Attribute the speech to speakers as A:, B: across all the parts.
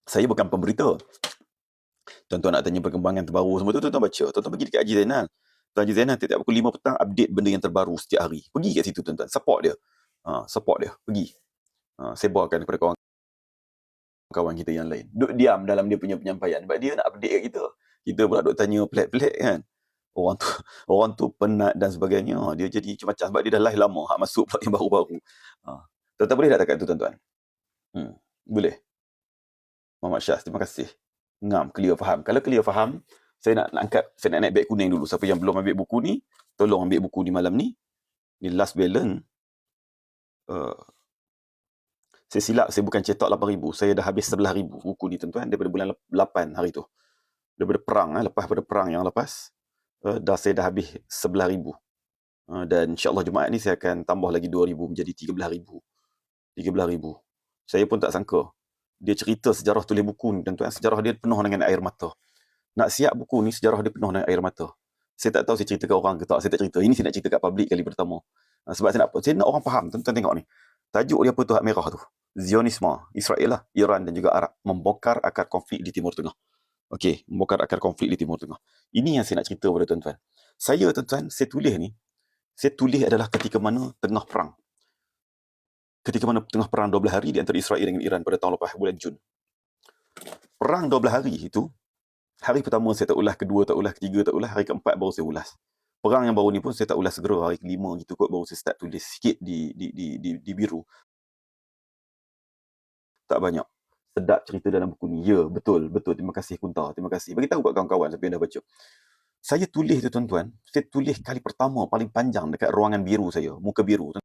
A: Saya bukan pemberita. Tuan-tuan nak tanya perkembangan terbaru semua tu, tuan-tuan baca. Tuan-tuan pergi dekat Haji Zainal. Tuan Haji Zainal tiap pukul 5 petang update benda yang terbaru setiap hari. Pergi kat situ tuan-tuan. Support dia. Support dia. Pergi. Sebarkan kepada kawan-kawan kita yang lain. Duk diam dalam dia punya penyampaian. Sebab dia nak update kat kita. Kita pula duk tanya pelik-pelik kan. Orang tu penat dan sebagainya. Dia jadi macam-macam. Sebab dia dah live lama. Hak masuk pula yang baru-baru. Tuan-tuan boleh tak dekat tu tuan-tuan? Boleh. Muhammad Syah, terima kasih. Ngam, clear faham. Kalau clear faham, saya nak naik beg kuning dulu. Siapa yang belum ambil buku ni, tolong ambil buku ni malam ni. Ni last balance. Saya silap, saya bukan cetak 8,000. Saya dah habis 11,000 buku ni tuan-tuan daripada bulan 8 hari tu. Daripada perang, lepas pada perang yang lepas, saya dah habis 11,000. Dan insyaAllah Jumaat ni saya akan tambah lagi 2,000 menjadi 13,000. 13,000. Saya pun tak sangka. Dia cerita sejarah tulis buku ni tuan-tuan. Sejarah dia penuh dengan air mata. Nak siap buku ni, sejarah dia penuh dengan air mata. Saya tak tahu saya cerita ke orang ke tak. Saya tak cerita. Ini saya nak cerita kat publik kali pertama. Sebab saya nak orang faham. Tuan-tuan tengok ni. Tajuk dia apa tu, hak merah tu. Zionisme. Israel lah. Iran dan juga Arab. Membongkar akar konflik di Timur Tengah. Okey. Membongkar akar konflik di Timur Tengah. Ini yang saya nak cerita kepada tuan-tuan. Saya tuan-tuan, saya tulis ni. Saya tulis adalah ketika mana tengah perang. Ketika mana tengah perang 12 hari di antara Israel dengan Iran pada tahun lepas, bulan Jun. Perang 12 hari itu, hari pertama saya tak ulas, kedua tak ulas, ketiga tak ulas, hari keempat baru saya ulas. Perang yang baru ni pun saya tak ulas segera, hari kelima gitu kot baru saya start tulis sikit di biru. Tak banyak. Sedap cerita dalam buku ni. Ya, betul. Terima kasih Kunta. Terima kasih. Bagi tahu kat kawan-kawan siapa yang dah baca. Saya tulis tu tuan-tuan, saya tulis kali pertama paling panjang dekat ruangan biru saya, muka biru.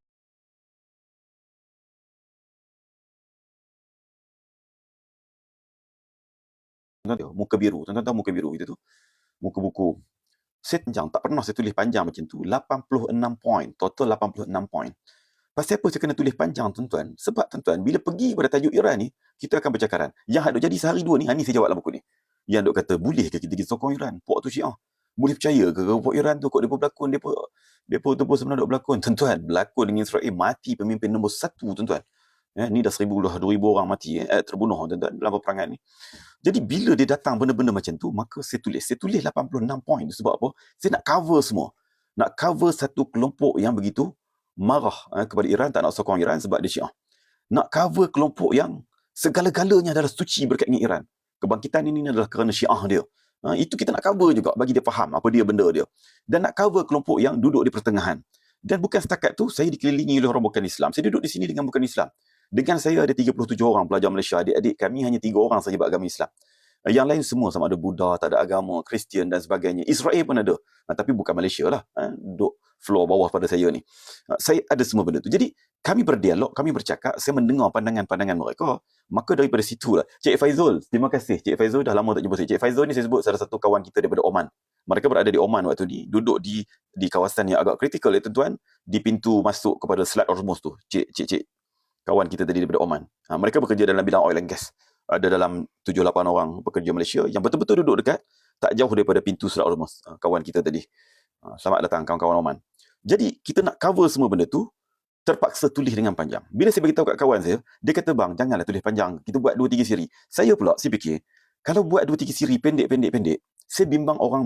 A: Muka biru. Tuan-tuan tahu muka biru itu tu? Muka buku. Saya panjang. Tak pernah saya tulis panjang macam tu. 86 poin. Total 86 poin. Pasal apa saya kena tulis panjang tuan-tuan? Sebab tuan-tuan, bila pergi pada tajuk Iran ni, kita akan bercakaran. Yang ada jadi sehari dua ni, ni saya jawab dalam buku ni. Yang duk kata, boleh ke kita sokong Iran? Puak tu Syiah. Boleh percaya ke puak Iran tu kok dia berlakon, dia tu pun sebenarnya duk berlakon. Tuan-tuan, berlakon dengan Israel, mati pemimpin nombor 1 tuan-tuan. Ni dah 2,000 orang mati terbunuh tuan-tuan dalam peperangan ni. Jadi bila dia datang benda-benda macam tu, maka saya tulis 86 poin. Sebab apa? Saya nak cover semua. Nak cover satu kelompok yang begitu marah kepada Iran, tak nak sokong Iran sebab dia Syiah. Nak cover kelompok yang segala-galanya adalah suci berkait dengan Iran. Kebangkitan ini adalah kerana Syiah dia. Itu kita nak cover juga bagi dia faham apa dia benda dia. Dan nak cover kelompok yang duduk di pertengahan. Dan bukan setakat tu, saya dikelilingi oleh orang bukan Islam. Saya duduk di sini dengan bukan Islam. Dengan saya ada 37 orang pelajar Malaysia. Adik-adik kami hanya 3 orang saja beragama Islam. Yang lain semua sama ada Buddha, tak ada agama, Kristian dan sebagainya. Israel pun ada. Tapi bukan Malaysia lah. Duduk floor bawah pada saya ni. Saya ada semua benda tu. Jadi kami berdialog, kami bercakap, saya mendengar pandangan-pandangan mereka. Maka daripada situlah. Cik Faizul, terima kasih. Cik Faizul dah lama tak jumpa saya. Cik Faizul ni saya sebut salah satu kawan kita daripada Oman. Mereka berada di Oman waktu ni. Duduk di kawasan yang agak kritikal ya tuan-tuan. Di pintu masuk kepada Selat Hormuz tu. Cik kawan kita tadi daripada Oman. Mereka bekerja dalam bidang oil and gas. Ada dalam 7-8 orang pekerja Malaysia yang betul-betul duduk dekat, tak jauh daripada pintu Selat Hormuz. Kawan kita tadi. Selamat datang kawan-kawan Oman. Jadi kita nak cover semua benda tu, terpaksa tulis dengan panjang. Bila saya beritahu kat kawan saya, dia kata bang, janganlah tulis panjang. Kita buat 2-3 siri. Saya pula, saya fikir, kalau buat 2-3 siri pendek, saya bimbang orang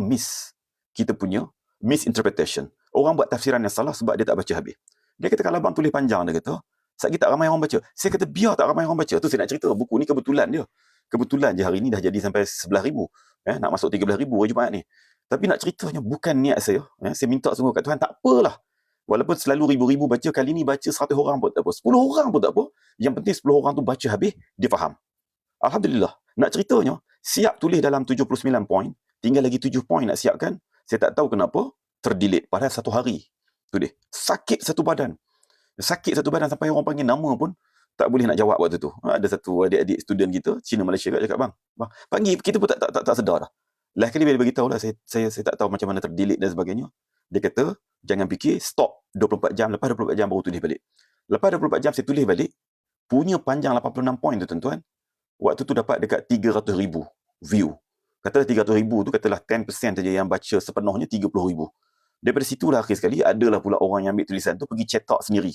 A: kita punya misinterpretation. Orang buat tafsiran yang salah sebab dia tak baca habis. Dia kata kalau bang tulis panjang, dia kata, satgi tak ramai orang baca. Saya kata biar tak ramai orang baca. Tu saya nak cerita. Buku ni kebetulan dia. Kebetulan je hari ni dah jadi sampai 11,000. Nak masuk 13,000 hari Jumaat ni. Tapi nak ceritanya bukan niat saya. Saya minta sungguh kat Tuhan, tak apalah. Walaupun selalu ribu-ribu baca, kali ni baca 100 orang pun tak apa. 10 orang pun tak apa. Yang penting 10 orang tu baca habis, dia faham. Alhamdulillah. Nak ceritanya, siap tulis dalam 79 poin. Tinggal lagi 7 poin nak siapkan. Saya tak tahu kenapa, terdelete. Padahal 1 hari. Tu dia. Sakit satu badan sampai orang panggil nama pun tak boleh nak jawab waktu tu. Ada satu adik-adik student kita, Cina Malaysia kat cakap, bang, panggil kita pun tak sedar dah. Last kali bila beritahu lah, saya tak tahu macam mana terdelete dan sebagainya. Dia kata, jangan fikir, stop 24 jam, lepas 24 jam baru tulis balik. Lepas 24 jam saya tulis balik, punya panjang 86 poin tu tuan-tuan, waktu tu dapat dekat 300,000 view. Katalah 300,000 tu, katalah 10% saja yang baca sepenuhnya 30,000. Daripada situlah akhir sekali, adalah pula orang yang ambil tulisan tu pergi cetak sendiri.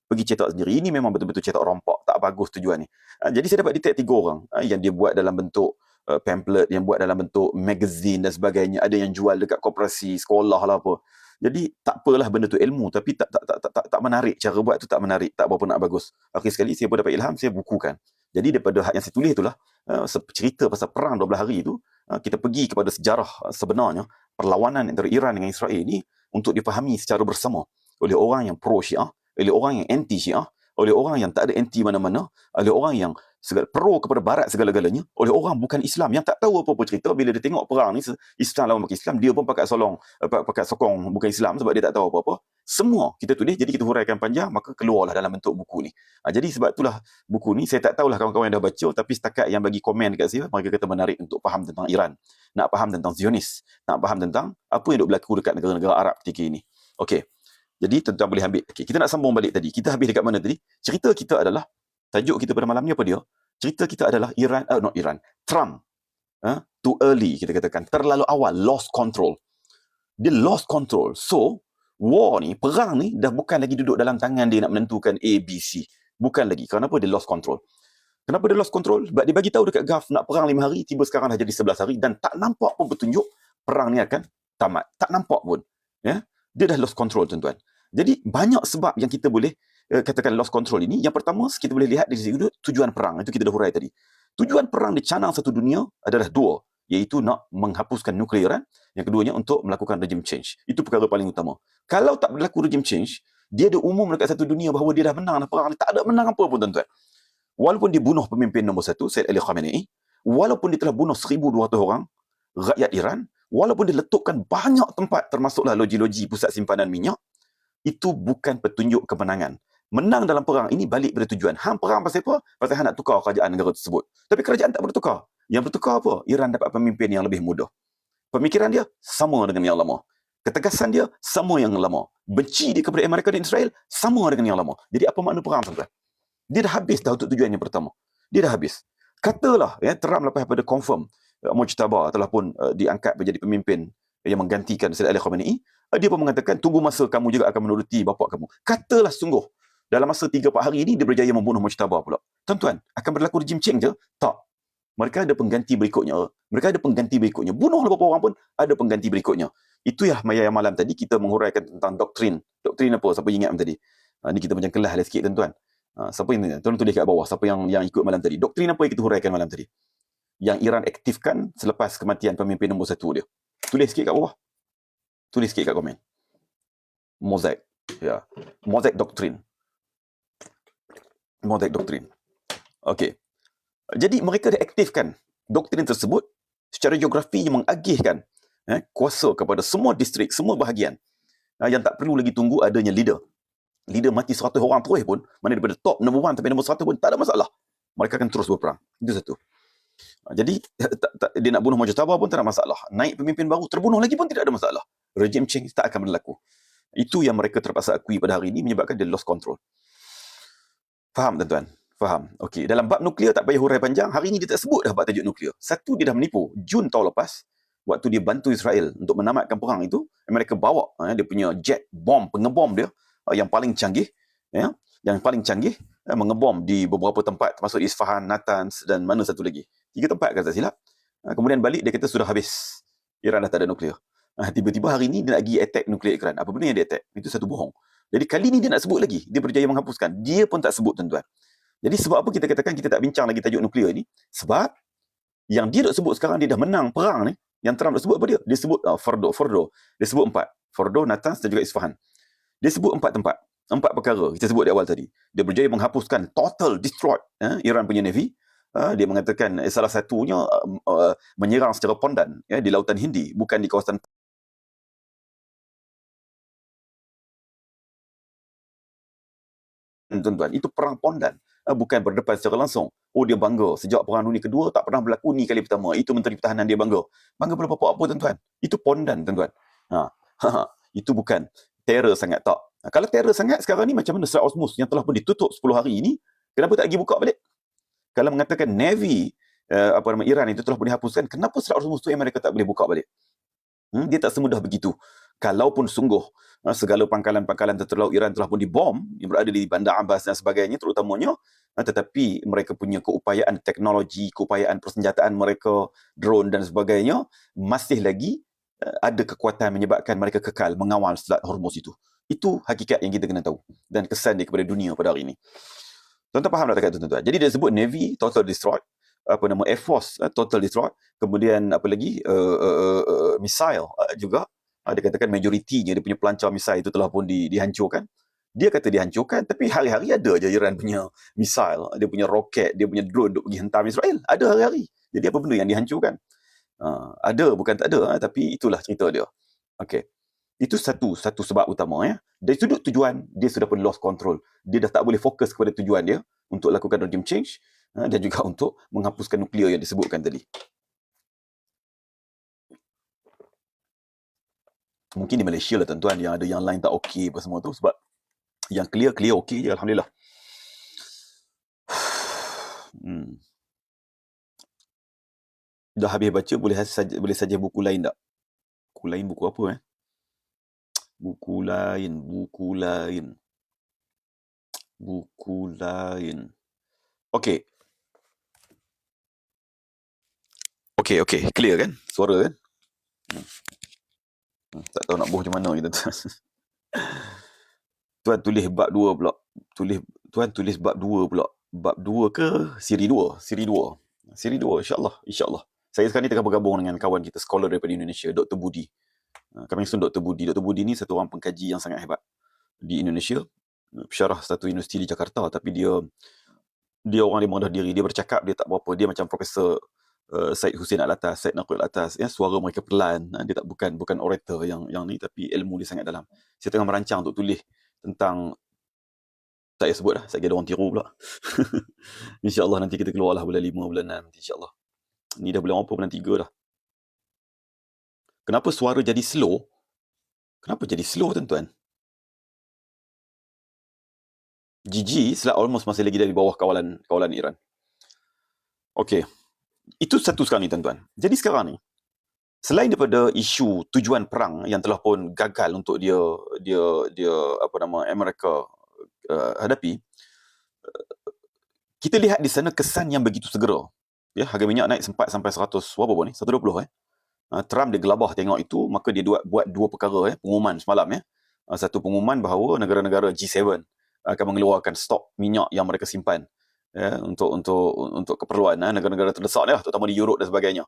A: pergi cetak sendiri. Ini memang betul-betul cetak rompak, tak bagus tujuan ni. Jadi saya dapat detect 3 orang yang dia buat dalam bentuk pamphlet, yang buat dalam bentuk magazine dan sebagainya. Ada yang jual dekat koperasi sekolah lah apa. Jadi tak apalah benda tu ilmu, tapi tak menarik. Cara buat tu tak menarik, tak berapa nak bagus. Akhir sekali saya pun dapat ilham, saya bukukan. Jadi daripada hak yang saya tulis itulah, cerita pasal perang 12 hari itu, kita pergi kepada sejarah sebenarnya perlawanan antara Iran dengan Israel ini untuk dipahami secara bersama oleh orang yang pro Syiah, oleh orang yang anti Syiah, oleh orang yang tak ada anti mana-mana, oleh orang yang pro kepada barat segala-galanya, oleh orang bukan Islam yang tak tahu apa-apa cerita. Bila dia tengok perang ni Islam lawan pakai Islam, dia pun pakai sokong bukan Islam sebab dia tak tahu apa-apa. Semua kita tulis, jadi kita huraikan panjang, maka keluarlah dalam bentuk buku ni. Jadi sebab itulah buku ni, saya tak tahulah kawan-kawan yang dah baca, tapi setakat yang bagi komen dekat saya, mereka kata menarik untuk faham tentang Iran, nak faham tentang Zionis, nak faham tentang apa yang duk berlaku dekat negara-negara Arab ketika ini. Okey. Jadi tuan-tuan boleh ambil. Okay, kita nak sambung balik tadi. Kita habis dekat mana tadi? Cerita kita adalah, tajuk kita pada malam ni apa dia? Cerita kita adalah Trump. Too early, kita katakan. Terlalu awal, lost control. Dia lost control. So, war ni, perang ni, dah bukan lagi duduk dalam tangan dia nak menentukan A, B, C. Bukan lagi. Kenapa dia lost control? Kenapa dia lost control? Sebab dia bagi tahu dekat Gulf nak perang 5 hari, tiba sekarang dah jadi 11 hari dan tak nampak pun petunjuk perang ni akan tamat. Tak nampak pun. Ya? Dia dah lost control, tuan-tuan. Jadi banyak sebab yang kita boleh katakan lost control ini. Yang pertama, kita boleh lihat dari sudut tujuan perang. Itu kita dah hurai tadi. Tujuan perang dicanang satu dunia adalah 2, iaitu nak menghapuskan nuklearan. Yang keduanya untuk melakukan regime change. Itu perkara paling utama. Kalau tak berlaku regime change, dia ada umum dekat satu dunia bahawa dia dah menang perang ni. Tak ada menang apa pun, tuan-tuan. Walaupun dia bunuh pemimpin nombor 1, Said Ali Khamenei, walaupun dia telah bunuh 1,200 orang rakyat Iran, walaupun dia letupkan banyak tempat termasuklah loji-loji pusat simpanan minyak, itu bukan petunjuk kemenangan. Menang dalam perang ini balik pada tujuan. Hang perang pasal apa? Pasal hang nak tukar kerajaan negara tersebut. Tapi kerajaan tak bertukar. Yang bertukar apa? Iran dapat pemimpin yang lebih mudah. Pemikiran dia sama dengan yang lama. Ketegasan dia sama yang lama. Benci dia kepada Amerika dan Israel sama dengan yang lama. Jadi apa makna perang, tuan-tuan? Dia dah habis dah untuk tujuan yang pertama. Dia dah habis. Katalah Trump lepas pada confirm Mujtaba telah pun diangkat menjadi pemimpin yang menggantikan Said Ali Khamenei. Dia pun mengatakan tunggu masa kamu juga akan menuruti bapa kamu. Katalah sungguh dalam masa 3-4 hari ini dia berjaya membunuh Mujtaba pula. Tuan-tuan, akan berlaku regime change je? Tak. Mereka ada pengganti berikutnya. Bunuhlah beberapa orang pun ada pengganti berikutnya. Itu yang malam tadi kita menghuraikan tentang doktrin. Doktrin apa? Siapa ingat tadi? Ni kita macam kelas lah sikit, tuan-tuan. Siapa yang tuan tulis kat bawah? Siapa yang ikut malam tadi? Doktrin apa yang kita huraikan malam tadi? Yang Iran aktifkan selepas kematian pemimpin nombor 1 dia. Tulis sikit kat bawah. Tulis sikit kat komen. Mosaic. Ya. Mosaic Doctrine. Okey. Jadi mereka dah aktifkan doktrin tersebut secara geografi yang mengagihkan kuasa kepada semua distrik, semua bahagian. Yang tak perlu lagi tunggu adanya leader. Leader mati 100 orang terus pun, mana daripada top nombor 1 sampai nombor 100 pun tak ada masalah. Mereka akan terus berperang. Itu satu. Jadi dia nak bunuh Mujtaba pun tak ada masalah. Naik pemimpin baru terbunuh lagi pun tidak ada masalah. Regime change tak akan berlaku. Itu yang mereka terpaksa akui pada hari ini menyebabkan dia lost control. Faham, tuan-tuan? Faham. Okey, dalam bab nuklear tak payah hurai panjang. Hari ini dia tak sebut dah bab tajuk nuklear. Satu, dia dah menipu. Jun tahun lepas, waktu dia bantu Israel untuk menamatkan perang itu, Amerika bawa dia punya jet bomb, pengebom dia yang paling canggih, mengebom di beberapa tempat termasuk Isfahan, Natanz dan mana satu lagi. 3 tempat kalau tak silap. Kemudian balik dia kata sudah habis. Iran dah tak ada nuklear. Tiba-tiba hari ni dia nak pergi attack nuklear Iran. Apa benda yang dia attack? Itu satu bohong. Jadi kali ni dia nak sebut lagi. Dia berjaya menghapuskan. Dia pun tak sebut, tuan-tuan. Jadi sebab apa kita katakan kita tak bincang lagi tajuk nuklear ini? Sebab yang dia nak sebut sekarang dia dah menang perang ni. Yang Trump nak sebut apa dia? Dia sebut Fordo. Dia sebut 4. Fordo, Natanz dan juga Isfahan. Dia sebut 4 tempat. 4 perkara kita sebut di awal tadi. Dia berjaya menghapuskan, total destroy Iran punya Navy. Dia mengatakan salah satunya menyerang secara pondan di Lautan Hindi, bukan di kawasan. Tuan-tuan, itu perang pondan, bukan berdepan secara langsung. Dia bangga sejak perang dunia kedua tak pernah berlaku ni kali pertama. Itu Menteri Pertahanan dia bangga boleh apa tuan-tuan. Itu pondan, tuan-tuan. Itu bukan terror sangat, tak. Kalau terror sangat sekarang ni macam mana Selat Hormuz yang telah pun ditutup 10 hari ini, kenapa tak pergi buka balik? Kalau mengatakan Navy Iran itu telah pun dihapuskan, kenapa Selat Hormuz tu Amerika tak boleh buka balik? Dia tak semudah begitu. kalaupun sungguh segala pangkalan-pangkalan tentera laut Iran telah pun dibom, yang berada di Bandar Abbas dan sebagainya terutamanya, tetapi mereka punya keupayaan teknologi, keupayaan persenjataan mereka, drone dan sebagainya, masih lagi ada kekuatan menyebabkan mereka kekal mengawal Selat Hormuz itu. Itu hakikat yang kita kena tahu dan kesan dia kepada dunia pada hari ini. Tuan-tuan faham tak kata tuan-tuan? Jadi dia sebut Navy total destroyed, Air Force total destroyed, kemudian apa lagi, missile juga. Dia katakan majoritinya dia punya pelancar missile itu telah pun dihancurkan. Dia kata dihancurkan, tapi hari-hari ada je Iran punya missile, dia punya roket, dia punya drone untuk pergi hentam Israel. Ada hari-hari. Jadi apa benda yang dihancurkan? Ada, bukan tak ada, tapi itulah cerita dia. Okey. Itu satu sebab utama ya. Dari sudut tujuan, dia sudah pun lost control. Dia dah tak boleh fokus kepada tujuan dia untuk lakukan regime change dan juga untuk menghapuskan nuklear yang disebutkan tadi. Mungkin di Malaysia lah tuan-tuan, yang ada yang lain tak okey apa semua tu, sebab yang clear okey je, alhamdulillah. Dah habis baca, boleh saja buku lain tak? Buku lain, buku apa Buku lain. Okey. Clear kan? Suara kan? Tak tahu nak buh macam mana kita. Tuan tulis bab 2 pula. Tuan tulis bab 2 pula. Bab 2 ke siri 2? Siri 2 insya-Allah. Saya sekarang ni tengah bergabung dengan kawan kita, scholar daripada Indonesia, Dr. Budi. Kami Dr. Budi. Dr. Budi ni satu orang pengkaji yang sangat hebat di Indonesia. Pensyarah satu universiti di Jakarta, tapi dia orang yang merendah diri. Dia bercakap, dia tak berapa. Dia macam Profesor Syed Hussein Alatas, Syed Naqwi Alatas. Ya, suara mereka pelan. Dia tak bukan orator yang ni, tapi ilmu dia sangat dalam. Saya tengah merancang untuk tulis tentang, tak payah sebut dah, saya kira orang tiru pula. InsyaAllah nanti kita keluar lah bulan 5, bulan 6 insyaAllah. Ni dah bulan apa? Bulan 3 dah. Kenapa suara jadi slow? Kenapa jadi slow tuan-tuan? GG Selat Hormuz masih lagi dari bawah kawalan Iran. Okey. Itu satu sekarang ni tuan-tuan. Jadi sekarang ni, selain daripada isu tujuan perang yang telah pun gagal untuk dia Amerika hadapi, kita lihat di sana kesan yang begitu segera. Ya, harga minyak naik sempat sampai 100 berapa ni? 120 Trump dia gelabah tengok itu, maka dia buat dua perkara pengumuman semalam satu pengumuman bahawa negara-negara G7 akan mengeluarkan stok minyak yang mereka simpan untuk keperluan negara-negara terdesak lah, terutama di Europe dan sebagainya.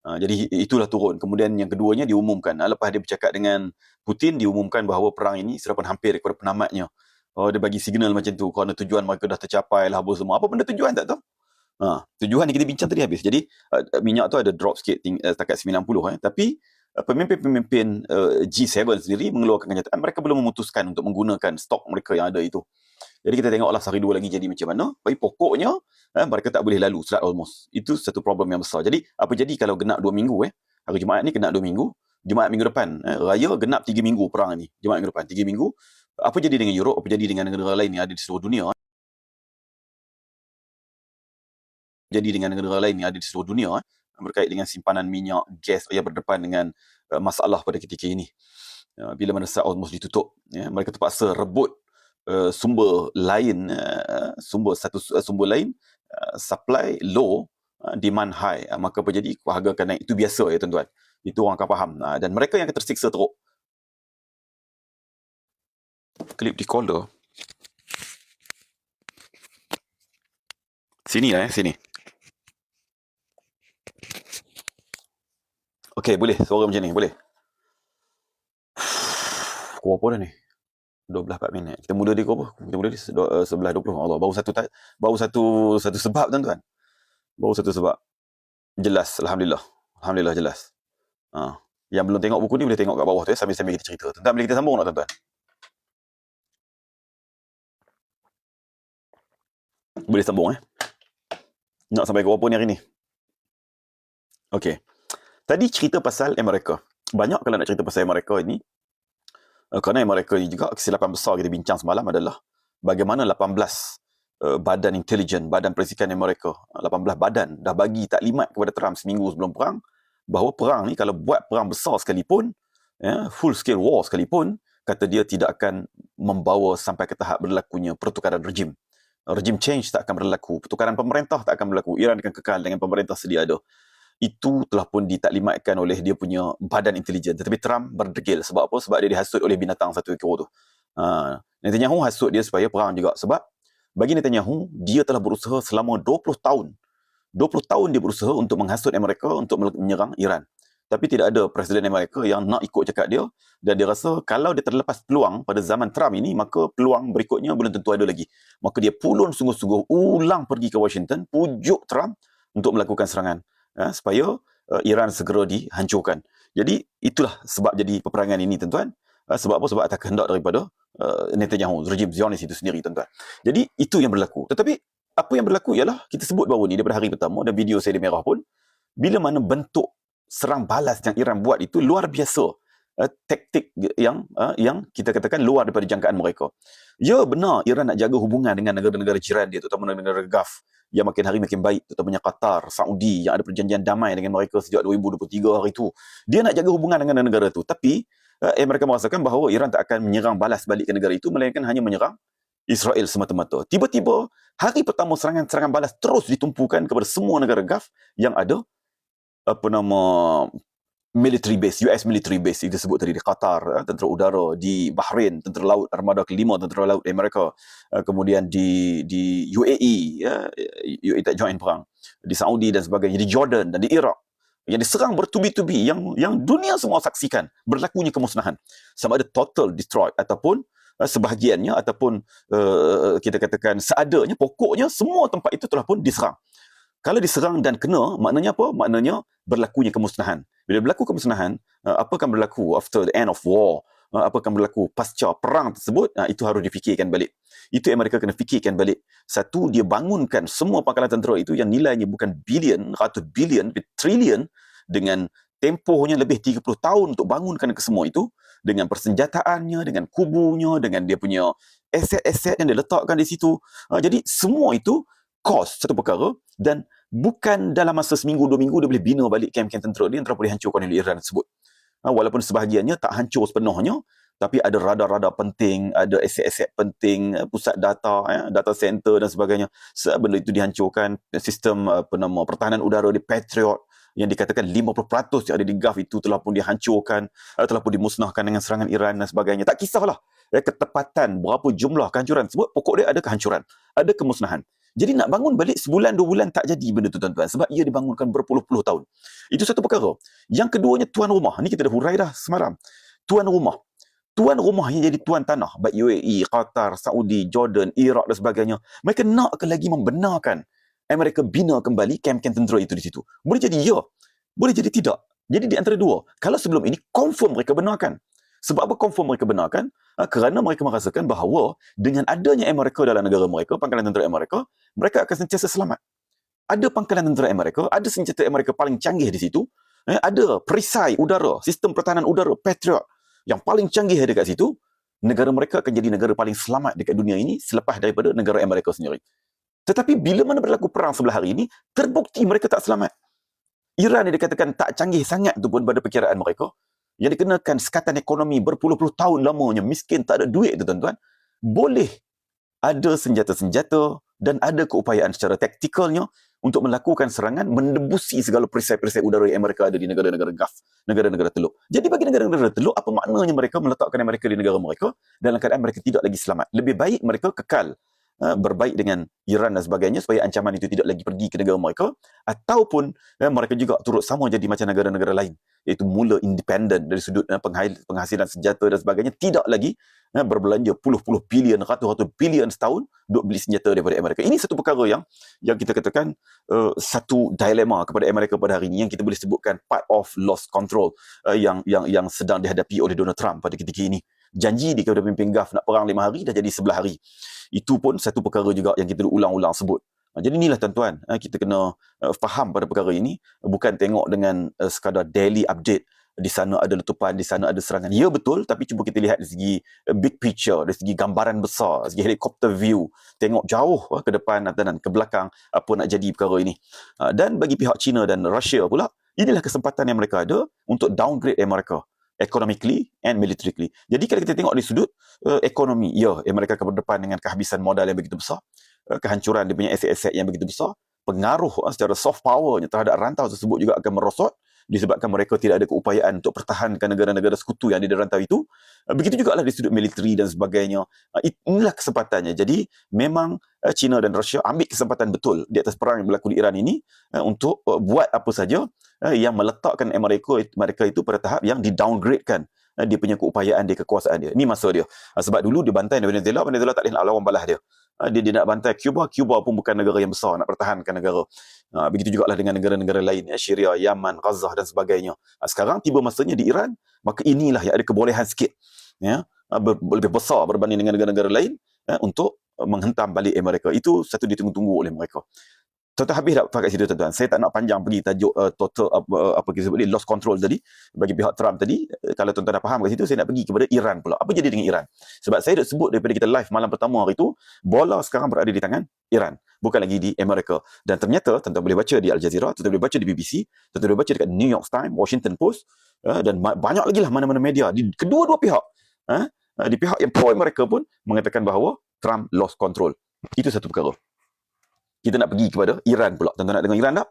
A: Jadi itulah turun. Kemudian yang keduanya diumumkan, lepas dia bercakap dengan Putin, diumumkan bahawa perang ini sudah pun hampir kepada penamatnya. Dia bagi signal macam tu, kerana tujuan mereka dah tercapai lah apa semua. Apa benda tujuan tak tahu? Tujuan yang kita bincang tadi habis. Jadi minyak tu ada drop sikit setakat 90 tapi pemimpin-pemimpin G7 sendiri mengeluarkan kenyataan mereka belum memutuskan untuk menggunakan stok mereka yang ada itu. Jadi kita tengoklah sehari dua lagi jadi macam mana. Tapi pokoknya mereka tak boleh lalu Selat Hormuz. Itu satu problem yang besar. Jadi apa jadi kalau genap 2 minggu hari Jumaat ni genap 2 minggu, Jumaat minggu depan raya genap 3 minggu perang ni. Jumaat minggu depan 3 minggu. Apa jadi dengan Europe? Apa jadi dengan negara-negara lain yang ada di seluruh dunia? Berkait dengan simpanan minyak, gas yang berdepan dengan masalah pada ketika ini. Bila mana Selat Hormuz ditutup, mereka terpaksa rebut sumber lain, supply low, demand high. Maka apa jadi? Harga akan naik. Itu biasa tuan-tuan. Itu orang akan faham. Dan mereka yang akan tersiksa teruk. Klip recorder. Sini. Okey, boleh. Suara macam ni, boleh. Kau apa dah ni? 12-4 minit. Kita mula dia apa? Kita mula dia 11.20. Allah, baru satu sebab tuan-tuan. Baru satu sebab. Jelas, alhamdulillah. Alhamdulillah jelas. Yang belum tengok buku ni boleh tengok kat bawah tu sambil kita cerita. Tuan-tuan boleh kita sambung tak tuan-tuan? Boleh sambung Nak sampai ke apa ni hari ni? Okey. Tadi cerita pasal Amerika. Banyak kalau nak cerita pasal Amerika ini, kerana Amerika ini juga kesilapan besar kita bincang semalam adalah bagaimana 18 badan intelijen, badan perisikan Amerika, 18 badan dah bagi taklimat kepada Trump seminggu sebelum perang, bahawa perang ni kalau buat perang besar sekalipun, full scale war sekalipun, kata dia tidak akan membawa sampai ke tahap berlakunya pertukaran rejim. Rejim change tak akan berlaku, pertukaran pemerintah tak akan berlaku, Iran akan kekal dengan pemerintah sedia ada. Itu telah pun ditaklimatkan oleh dia punya badan intelijen. Tetapi Trump berdegil. Sebab apa? Sebab dia dihasut oleh binatang satu ekor tu. Netanyahu hasut dia supaya perang juga. Sebab bagi Netanyahu, dia telah berusaha selama 20 tahun. 20 tahun dia berusaha untuk menghasut Amerika untuk menyerang Iran. Tapi tidak ada Presiden Amerika yang nak ikut cakap dia. Dan dia rasa kalau dia terlepas peluang pada zaman Trump ini, maka peluang berikutnya belum tentu ada lagi. Maka dia pulun sungguh-sungguh ulang pergi ke Washington, pujuk Trump untuk melakukan serangan. Supaya Iran segera dihancurkan. Jadi itulah sebab jadi peperangan ini, tuan-tuan. Sebab apa? Sebab atas kehendak daripada Netanyahu, rejim Zionis itu sendiri, tuan-tuan. Jadi itu yang berlaku. Tetapi apa yang berlaku ialah kita sebut baru ni daripada hari pertama dan video saya di merah pun, bila mana bentuk serang balas yang Iran buat itu luar biasa. Taktik yang kita katakan luar daripada jangkaan mereka. Ya, benar Iran nak jaga hubungan dengan negara-negara jiran dia, terutama negara Gulf yang makin hari makin baik, terutamanya Qatar, Saudi yang ada perjanjian damai dengan mereka sejak 2023 hari itu. Dia nak jaga hubungan dengan negara itu. Tapi mereka merasakan bahawa Iran tak akan menyerang balas balik ke negara itu, melainkan hanya menyerang Israel semata-mata. Tiba-tiba hari pertama serangan-serangan balas terus ditumpukan kepada semua negara Gulf yang ada military base, US military base, itu disebut tadi di Qatar, tentera udara, di Bahrain, tentera laut, armada kelima tentera laut Amerika, kemudian di UAE, UAE tak join perang, di Saudi dan sebagainya, di Jordan dan di Iraq, yang diserang bertubi-tubi, yang dunia semua saksikan berlakunya kemusnahan, sama ada total destroyed ataupun sebahagiannya, ataupun kita katakan seadanya, pokoknya semua tempat itu telah pun diserang. Kalau diserang dan kena, maknanya apa? Maknanya berlakunya kemusnahan. Bila berlaku kemusnahan, apa akan berlaku after the end of war? Apa akan berlaku pasca perang tersebut? Itu harus difikirkan balik. Itu yang mereka kena fikirkan balik. Satu, dia bangunkan semua pangkalan tentera itu yang nilainya bukan bilion, ratus bilion, trilion, dengan tempohnya lebih 30 tahun untuk bangunkan kesemua itu, dengan persenjataannya, dengan kubunya, dengan dia punya aset-aset yang dia letakkan di situ. Jadi semua itu kos satu perkara, dan bukan dalam masa seminggu, 2 minggu dia boleh bina balik kem-kem tentera dia yang telah dihancurkan oleh Iran tersebut. Walaupun sebahagiannya tak hancur sepenuhnya, tapi ada radar-radar penting, ada aset-aset penting, pusat data, data center dan sebagainya. Benda itu dihancurkan. Sistem pertahanan udara di Patriot yang dikatakan 50% yang ada di Gulf itu telah pun dihancurkan, telah pun dimusnahkan dengan serangan Iran dan sebagainya. Tak kisahlah ketepatan berapa jumlah kehancuran tersebut, pokok dia ada kehancuran, ada kemusnahan. Jadi nak bangun balik sebulan, 2 bulan tak jadi benda tu, tuan-tuan. Sebab ia dibangunkan berpuluh-puluh tahun. Itu satu perkara. Yang keduanya, tuan rumah. Ni kita dah hurai dah semalam. Tuan rumah. Tuan rumah yang jadi tuan tanah. Baik UAE, Qatar, Saudi, Jordan, Iraq dan sebagainya. Mereka nak lagi membenarkan Amerika bina kembali kem-kem tentera itu di situ. Boleh jadi ya. Boleh jadi tidak. Jadi di antara dua. Kalau sebelum ini, confirm mereka benarkan. Sebab apa confirm mereka benarkan? Kerana mereka merasakan bahawa dengan adanya Amerika dalam negara mereka, pangkalan tentera Amerika, mereka akan sentiasa selamat. Ada pangkalan tentera Amerika, ada senjata Amerika paling canggih di situ, ada perisai udara, sistem pertahanan udara Patriot yang paling canggih ada kat situ, negara mereka akan jadi negara paling selamat dekat dunia ini selepas daripada negara Amerika sendiri. Tetapi bila mana berlaku perang sebelah hari ini, terbukti mereka tak selamat. Iran yang dikatakan tak canggih sangat tu pun pada perkiraan mereka, yang dikenakan sekatan ekonomi berpuluh-puluh tahun lamanya, miskin, tak ada duit tu, tuan-tuan, boleh ada senjata-senjata dan ada keupayaan secara taktikalnya untuk melakukan serangan, mendebusi segala perisai-perisai udara yang Amerika ada di negara-negara Gulf, negara-negara teluk. Jadi bagi negara-negara teluk, apa maknanya mereka meletakkan Amerika di negara mereka dalam keadaan mereka tidak lagi selamat? Lebih baik mereka kekal berbaik dengan Iran dan sebagainya supaya ancaman itu tidak lagi pergi ke negara mereka, ataupun mereka juga turut sama jadi macam negara-negara lain, iaitu mula independen dari sudut penghasilan senjata dan sebagainya, tidak lagi berbelanja puluh-puluh bilion, ratus-ratus bilion setahun duk beli senjata daripada Amerika. Ini satu perkara yang kita katakan satu dilema kepada Amerika pada hari ini, yang kita boleh sebutkan part of lost control yang sedang dihadapi oleh Donald Trump pada ketika ini. Janji dia kepada pemimpin Gulf nak perang 5 hari, dah jadi 11 hari. Itu pun satu perkara juga yang kita ulang-ulang sebut. Jadi inilah tuan-tuan, kita kena faham pada perkara ini, bukan tengok dengan sekadar daily update, di sana ada letupan, di sana ada serangan. Ya betul, tapi cuba kita lihat dari segi big picture, dari segi gambaran besar, dari segi helicopter view, tengok jauh ke depan dan ke belakang apa nak jadi perkara ini. Dan bagi pihak China dan Rusia pula, inilah kesempatan yang mereka ada untuk downgrade Amerika. economically and militarily. Jadi kalau kita tengok dari sudut ekonomi, ya, mereka akan berdepan dengan kehabisan modal yang begitu besar, kehancuran dia punya aset-aset yang begitu besar, pengaruh secara soft powernya terhadap rantau tersebut juga akan merosot disebabkan mereka tidak ada keupayaan untuk pertahankan negara-negara sekutu yang ada di rantau itu. Begitu juga lah dari sudut militeri dan sebagainya. Inilah kesempatannya. Jadi memang China dan Rusia ambil kesempatan betul di atas perang yang berlaku di Iran ini untuk buat apa saja yang meletakkan mereka itu pada tahap yang di-downgradekan dia punya keupayaan dia, kekuasaan dia. Ini masa dia. Sebab dulu dia bantai Venezuela tak boleh nak lawan balas dia. Dia nak bantai Cuba pun bukan negara yang besar nak pertahankan negara. Begitu juga lah dengan negara-negara lain, Syria, Yaman, Gaza dan sebagainya. Sekarang tiba masanya di Iran, maka inilah yang ada kebolehan sikit, ya, lebih besar berbanding dengan negara-negara lain untuk menghentam balik mereka. Itu satu ditunggu-tunggu oleh mereka. Tuan-tuan habis tak pakai situ, tuan-tuan? Saya tak nak panjang pergi tajuk total apa kita sebut lost control tadi bagi pihak Trump tadi. Kalau tuan-tuan dah faham kat situ, saya nak pergi kepada Iran pula. Apa jadi dengan Iran? Sebab saya dah sebut daripada kita live malam pertama hari itu, bola sekarang berada di tangan Iran, bukan lagi di Amerika. Dan ternyata tuan-tuan boleh baca di Al Jazeera, tuan-tuan boleh baca di BBC, tuan-tuan boleh baca dekat New York Times, Washington Post, dan banyak lagi lah mana-mana media di kedua-dua pihak. Di pihak yang pro mereka pun mengatakan bahawa Trump lost control. Itu satu perkara. Kita nak pergi kepada Iran pula. Tuan-tuan nak dengar Iran tak?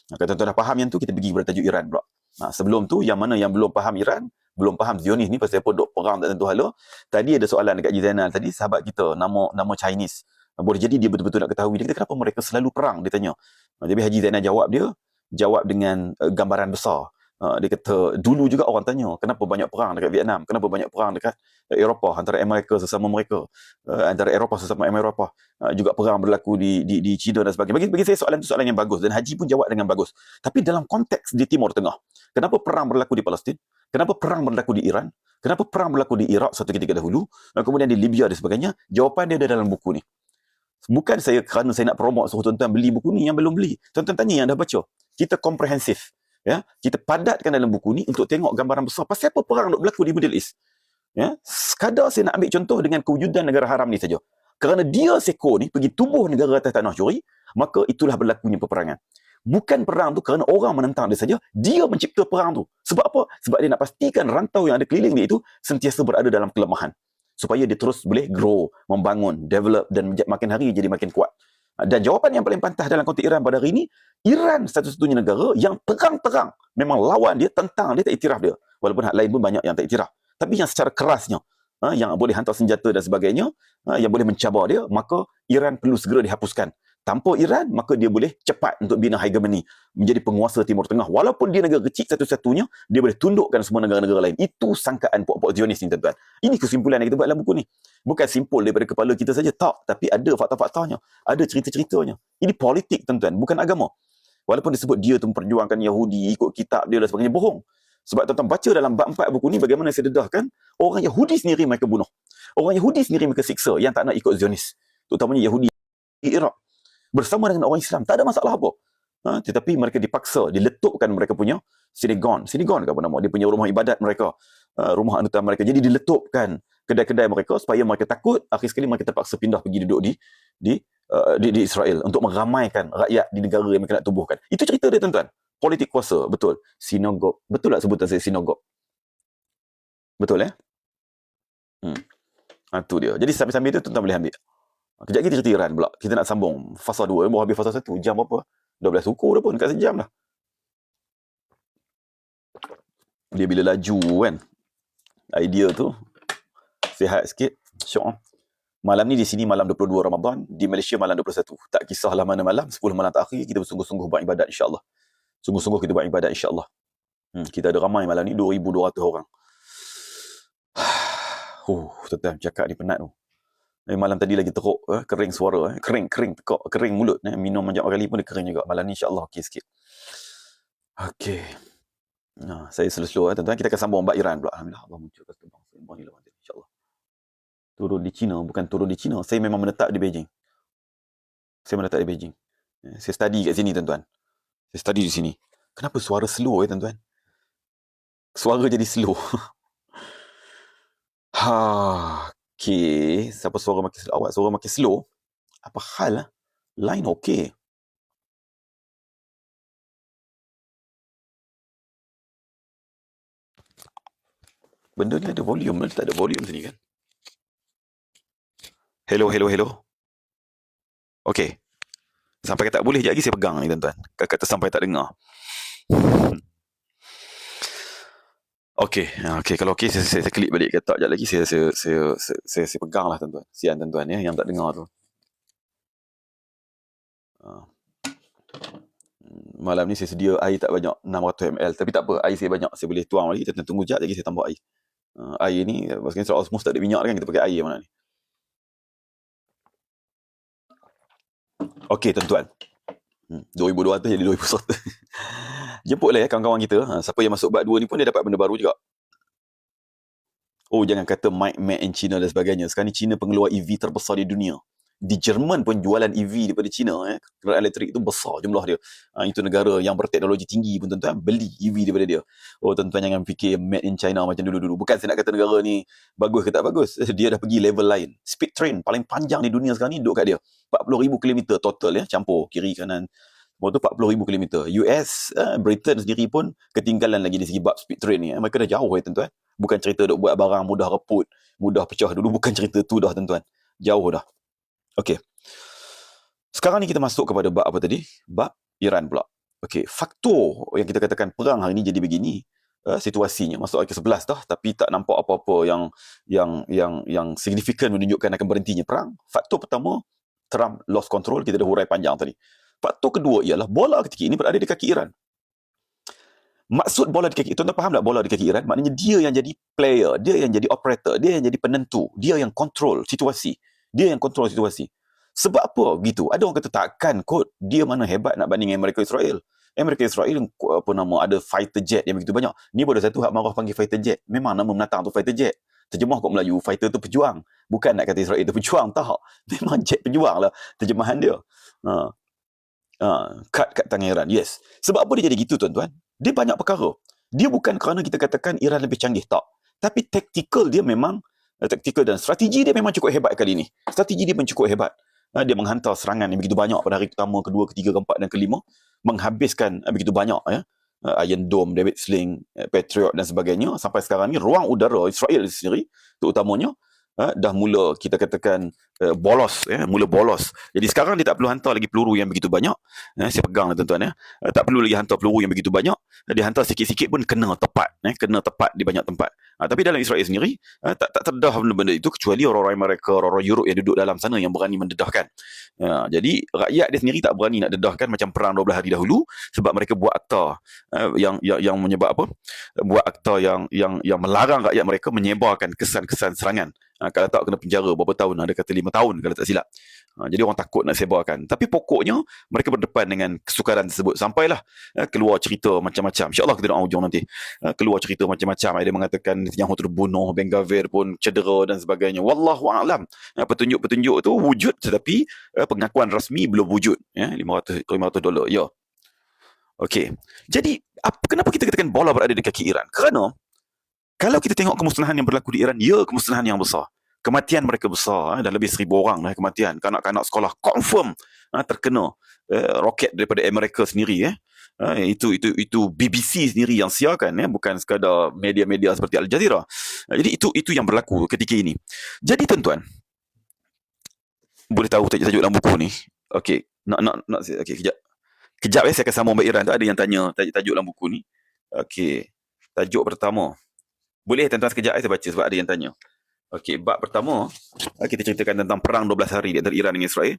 A: Kalau tuan-tuan dah faham yang tu, kita pergi kepada tajuk Iran pula. Sebelum tu, yang mana yang belum faham Iran, belum faham Zionis ni, pasal apa duk perang tak tentu hala. Tadi ada soalan dekat Zainal tadi, sahabat kita, nama Chinese. Boleh jadi dia betul-betul nak ketahui. Dia kata, kenapa mereka selalu perang? Dia tanya. Jadi Haji Zainal jawab dengan gambaran besar. Dia kata, dulu juga orang tanya, kenapa banyak perang dekat Vietnam? Kenapa banyak perang dekat Eropah, antara Amerika sesama mereka, antara Eropah sesama Eropah, juga perang berlaku di China dan sebagainya. Bagi saya soalan itu soalan yang bagus, dan Haji pun jawab dengan bagus. Tapi dalam konteks di Timur Tengah, kenapa perang berlaku di Palestin? Kenapa perang berlaku di Iran? Kenapa perang berlaku di Iraq satu ketika dahulu? Kemudian di Libya dan sebagainya? Jawapan dia ada dalam buku ni. Bukan kerana saya nak promote suruh tuan-tuan beli buku ni yang belum beli. Tuan-tuan tanya yang dah baca. Kita komprehensif. Ya, kita padatkan dalam buku ni untuk tengok gambaran besar pasal apa perang nak berlaku di Middle East. Ya, sekadar saya nak ambil contoh dengan kewujudan negara haram ni saja. Kerana dia seko ni pergi tubuh negara atas tanah curi, maka itulah berlakunya peperangan. Bukan perang tu kerana orang menentang dia saja, dia mencipta perang tu. Sebab apa? Sebab dia nak pastikan rantau yang ada keliling dia itu sentiasa berada dalam kelemahan. Supaya dia terus boleh grow, membangun, develop dan makin hari jadi makin kuat. Dan jawapan yang paling pantas dalam konteks Iran pada hari ini, Iran satu-satunya negara yang terang-terang memang lawan dia, tentang dia, tak iktiraf dia. Walaupun hak lain pun banyak yang tak iktiraf. Tapi yang secara kerasnya, yang boleh hantar senjata dan sebagainya, yang boleh mencabar dia, maka Iran perlu segera dihapuskan. Tanpa Iran, maka dia boleh cepat untuk bina hegemoni, menjadi penguasa Timur Tengah. Walaupun dia negara kecil satu-satunya, dia boleh tundukkan semua negara-negara lain. Itu sangkaan puak-puak Zionis ni, tuan-tuan. Ini kesimpulan yang kita buat dalam buku ni. Bukan simpul daripada kepala kita saja, tak. Tapi ada fakta-faktanya, ada cerita-ceritanya. Ini politik, tuan-tuan, bukan agama. Walaupun disebut dia tu memperjuangkan Yahudi, ikut kitab dia dan sebagainya, bohong. Sebab tuan-tuan baca dalam bab 4 buku ni, bagaimana saya dedahkan, orang Yahudi sendiri mereka bunuh. Orang Yahudi sendiri mereka siksa yang tak nak ikut Zionis. Terutamanya Yahudi di Iraq. Bersama dengan orang Islam, tak ada masalah apa. Tetapi mereka dipaksa, diletupkan mereka punya Sinigon ke apa nama, dia punya rumah ibadat mereka, rumah anutan mereka. Jadi diletupkan kedai-kedai mereka supaya mereka takut, akhir sekali mereka terpaksa pindah pergi duduk di Israel untuk meramaikan rakyat di negara yang mereka nak tubuhkan. Itu cerita dia, tuan-tuan. Politik kuasa, betul. Sinagog, betul tak sebutan saya sinagog? Betul itu dia. Jadi sambil-sambil itu tuan-tuan boleh ambil. Kejap lagi cerita Iran pula. Kita nak sambung fasa 2. Baru habis fasa 1. Jam berapa? 12 suku dah pun. Dekat sejam dah. Dia bila laju kan. Idea tu. Sihat sikit. Syok. Malam ni di sini malam 22 Ramadan. Di Malaysia malam 21. Tak kisahlah mana malam. 10 malam terakhir. Kita bersungguh-sungguh buat ibadat insyaAllah. Sungguh-sungguh kita buat ibadat insyaAllah. Kita ada ramai malam ni. 2,200 orang. Tuan-tuan cakap ni penat tu. Malam tadi lagi teruk, kering suara, kering tekak, kering mulut, minum banyak kali pun dia kering juga. Malam ni insya-Allah okey sikit. Okey. Saya slow-slow tuan-tuan, kita akan sambung bab Iran pula. Alhamdulillah Allah munculkan bangsa yang bahagilah insya-Allah. Turun di China, bukan turun di China, saya memang menetap di Beijing. Saya menetap di Beijing. Saya study kat sini tuan-tuan. Saya study di sini. Kenapa suara slow tuan-tuan? Suara jadi slow. Okey, siapa suara makin slow? Awak suara makin slow? Apa hal lah? Line okey. Benda ni ada volume, tak ada volume sini kan? Hello. Okey. Sampai kata tak boleh, sekejap lagi saya pegang ni tuan-tuan. Kata sampai tak dengar. Okey, kalau okey saya klik balik kata sekejap lagi saya pegang lah tuan-tuan. Sian tuan-tuan ya yang tak dengar tu. Malam ni saya sedia air tak banyak, 600 ml, tapi tak apa, air saya banyak, saya boleh tuang lagi. Kita tunggu sekejap lagi saya tambah air. Air ni maksudnya soal osmos tak ada minyak kan, kita pakai air mana ni. Okey tuan-tuan. 2,200 jadi 2,100. Jemputlah ya kawan-kawan kita. Siapa yang masuk bab 2 ni pun dia dapat benda baru juga. Oh, jangan kata made in China dan sebagainya. Sekarang ni China pengeluar EV terbesar di dunia. Di Jerman pun jualan EV daripada China. Kenderaan elektrik itu besar jumlah dia. Itu negara yang berteknologi tinggi pun tuan-tuan beli EV daripada dia. Oh, tuan-tuan jangan fikir made in China macam dulu-dulu. Bukan saya nak kata negara ni bagus ke tak bagus. Dia dah pergi level lain. Speed train paling panjang di dunia sekarang ni duduk kat dia. 40,000 km total ya, campur kiri kanan. Semua tu 40,000 km. US, Britain sendiri pun ketinggalan lagi di segi bab speed train ni. Mereka dah jauh tuan-tuan. Bukan cerita duk buat barang mudah reput, mudah pecah dulu. Bukan cerita tu dah tuan-tuan. Jauh dah. Okey. Sekarang ni kita masuk kepada bab apa tadi? Bab Iran pula. Okey, faktor yang kita katakan perang hari ni jadi begini, situasinya masuk ayat ke-11 dah, tapi tak nampak apa-apa yang signifikan menunjukkan akan berhentinya perang. Faktor pertama, Trump lost control, kita dah hurai panjang tadi. Faktor kedua ialah bola ketika ini berada di kaki Iran. Maksud bola di kaki, tuan-tuan faham tak bola di kaki Iran? Maknanya dia yang jadi player, dia yang jadi operator, dia yang jadi penentu, dia yang kontrol situasi. Sebab apa begitu? Ada orang kata takkan kot dia mana hebat nak banding Amerika Israel. Amerika Israel ada fighter jet yang begitu banyak. Ni baru satu hak marah panggil fighter jet. Memang nama menatang tu fighter jet. Terjemah kat Melayu, fighter tu pejuang. Bukan nak kata Israel tu pejuang, tak. Memang jet pejuang lah terjemahan dia. Kat tangan Iran. Yes. Sebab apa dia jadi gitu tuan-tuan? Dia banyak perkara. Dia bukan kerana kita katakan Iran lebih canggih, tak. Tapi taktikal dia memang, taktikal dan strategi dia memang cukup hebat kali ni. Strategi dia pun cukup hebat. Dia menghantar serangan yang begitu banyak pada hari pertama, kedua, ketiga, keempat dan kelima. Menghabiskan begitu banyak Iron Dome, David Sling, Patriot dan sebagainya. Sampai sekarang ni ruang udara Israel sendiri terutamanya dah mula kita katakan bolos, mula bolos. Jadi sekarang dia tak perlu hantar lagi peluru yang begitu banyak. Saya pegang lah tuan-tuan. Tak perlu lagi hantar peluru yang begitu banyak. Dia hantar sikit-sikit pun kena tepat. Kena tepat di banyak tempat. Tapi dalam Israel sendiri tak terdedah benda-benda itu kecuali orang-orang Amerika, orang-orang Europe yang duduk dalam sana yang berani mendedahkan. Jadi rakyat dia sendiri tak berani nak dedahkan macam perang 12 hari dahulu sebab mereka buat akta yang menyebab apa? Buat akta yang melarang rakyat mereka menyebarkan kesan-kesan serangan. Kalau tak kena penjara berapa tahun, ada kata 5 tahun kalau tak silap. Jadi orang takut nak sebarkan. Tapi pokoknya mereka berdepan dengan kesukaran tersebut. Sampailah keluar cerita macam-macam. InsyaAllah kita doa ujung nanti. Keluar cerita macam-macam. Ada mengatakan Netanyahu terbunuh, Ben Gvir pun cedera dan sebagainya. Wallahu'alam. Petunjuk-petunjuk tu wujud tetapi pengakuan rasmi belum wujud. $500. Ya. Okey. Jadi kenapa kita katakan bola berada di kaki Iran? Kerana kalau kita tengok kemusnahan yang berlaku di Iran, kemusnahan yang besar. Kematian mereka besar. Dah lebih 1,000 orang kematian. Kanak-kanak sekolah confirm terkena roket daripada Amerika sendiri. Itu BBC sendiri yang siarkan, bukan sekadar media-media seperti Al Jazeera. Jadi itu yang berlaku ketika ini. Jadi tuan-tuan, boleh tahu tajuk dalam buku ni? Okey, okey, kejap saya akan sambung Iran tu. Ada yang tanya tajuk dalam buku ni. Okey, tajuk pertama. Boleh tuan-tuan sekejap saya baca sebab ada yang tanya. Okey, bab pertama kita ceritakan tentang perang 12 hari di antara Iran dengan Israel.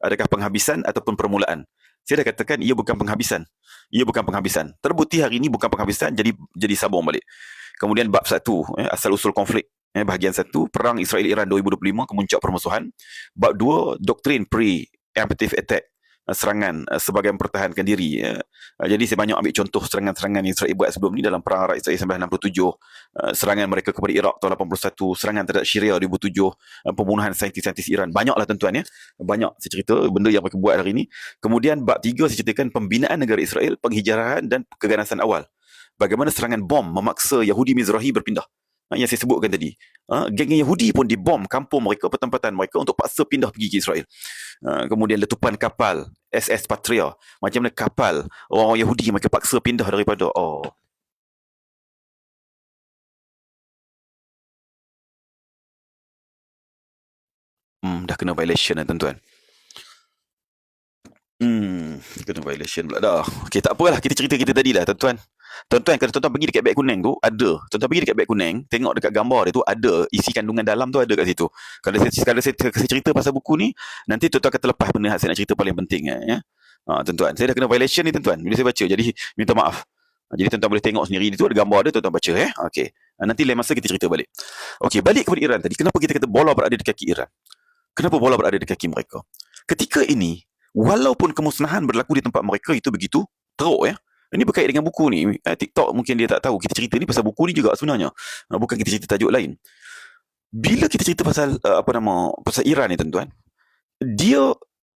A: Adakah penghabisan ataupun permulaan? Saya dah katakan ia bukan penghabisan. Terbukti hari ini bukan penghabisan, jadi sambung balik. Kemudian bab 1, asal usul konflik. Bahagian 1, perang Israel-Iran 2025, kemuncak permusuhan. Bab 2, doktrin pre-emptive attack, serangan sebagai mempertahankan diri. Jadi saya banyak ambil contoh serangan-serangan yang Israel buat sebelum ni dalam perang Arab Israel 1967, serangan mereka kepada Iraq tahun 81, serangan terhadap Syria 2007, pembunuhan saintis-saintis Iran. Banyaklah tuan-tuan banyak saya cerita benda yang mereka buat hari ini. Kemudian bab 3 saya ceritakan pembinaan negara Israel, penghijrahan dan keganasan awal. Bagaimana serangan bom memaksa Yahudi Mizrahi berpindah. Yang saya sebutkan tadi. Geng Yahudi pun dibom kampung mereka, pertempatan mereka untuk paksa pindah pergi ke Israel. Kemudian letupan kapal SS Patria. Macam mana kapal orang Yahudi mereka paksa pindah daripada dah kena violation dah tuan-tuan. Kena violation pula dah. Okey, tak apalah, kita cerita kita tadi lah tuan-tuan. Tuan-tuan, kalau tuan-tuan pergi dekat beg kuning tu, ada. Tuan-tuan pergi dekat beg kuning, tengok dekat gambar dia tu, ada isi kandungan dalam tu, ada kat situ. Kalau saya cerita pasal buku ni, nanti tuan-tuan akan terlepas benda yang saya nak cerita paling penting. Ya? Tuan-tuan, saya dah kena violation ni tuan-tuan, bila saya baca, jadi minta maaf. Jadi tuan-tuan boleh tengok sendiri, di tu ada gambar dia, tuan-tuan baca. Okey. Nanti lain masa kita cerita balik. Okey, balik kepada Iran tadi. Kenapa kita kata bola berada di kaki Iran? Kenapa bola berada di kaki mereka? Ketika ini, walaupun kemusnahan berlaku di tempat mereka itu begitu teruk ya. Ini berkait dengan buku ni. TikTok mungkin dia tak tahu. Kita cerita ni pasal buku ni juga sebenarnya. Bukan kita cerita tajuk lain. Bila kita cerita pasal pasal Iran ni tuan-tuan, dia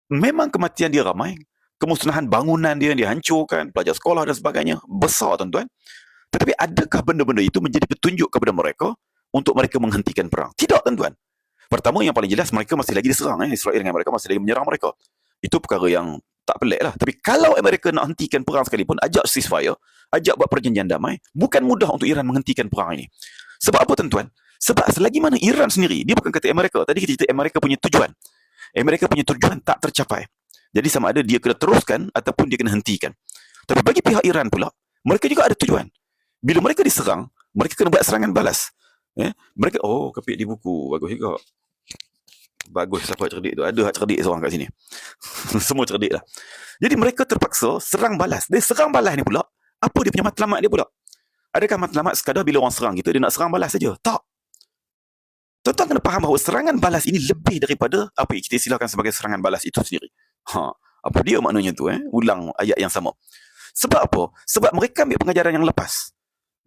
A: memang kematian dia ramai, kemusnahan bangunan dia hancurkan, pelajar sekolah dan sebagainya besar tuan-tuan. Tetapi adakah benda-benda itu menjadi petunjuk kepada mereka untuk mereka menghentikan perang? Tidak tuan-tuan. Pertama, yang paling jelas, mereka masih lagi diserang. Israel dengan mereka masih lagi menyerang mereka. Itu perkara yang tak pelik lah. Tapi kalau Amerika nak hentikan perang sekalipun, ajak ceasefire, ajak buat perjanjian damai, bukan mudah untuk Iran menghentikan perang ini. Sebab apa tuan-tuan? Sebab selagi mana Iran sendiri, dia bukan kata Amerika. Tadi kita cerita Amerika punya tujuan. Amerika punya tujuan tak tercapai. Jadi sama ada dia kena teruskan ataupun dia kena hentikan. Tapi bagi pihak Iran pula, mereka juga ada tujuan. Bila mereka diserang, mereka kena buat serangan balas. Mereka, kepik di buku, bagus juga. Bagus, siapa cerdik tu? Ada hak cerdik seorang kat sini. Semua cerdik lah. Jadi mereka terpaksa serang balas. Dia serang balas ni pula, apa dia punya matlamat dia pula? Adakah matlamat sekadar bila orang serang kita, dia nak serang balas saja? Tak. Tuan-tuan kena faham bahawa serangan balas ini lebih daripada apa yang kita istilahkan sebagai serangan balas itu sendiri. Apa dia maknanya tu? Ulang ayat yang sama. Sebab apa? Sebab mereka ambil pengajaran yang lepas.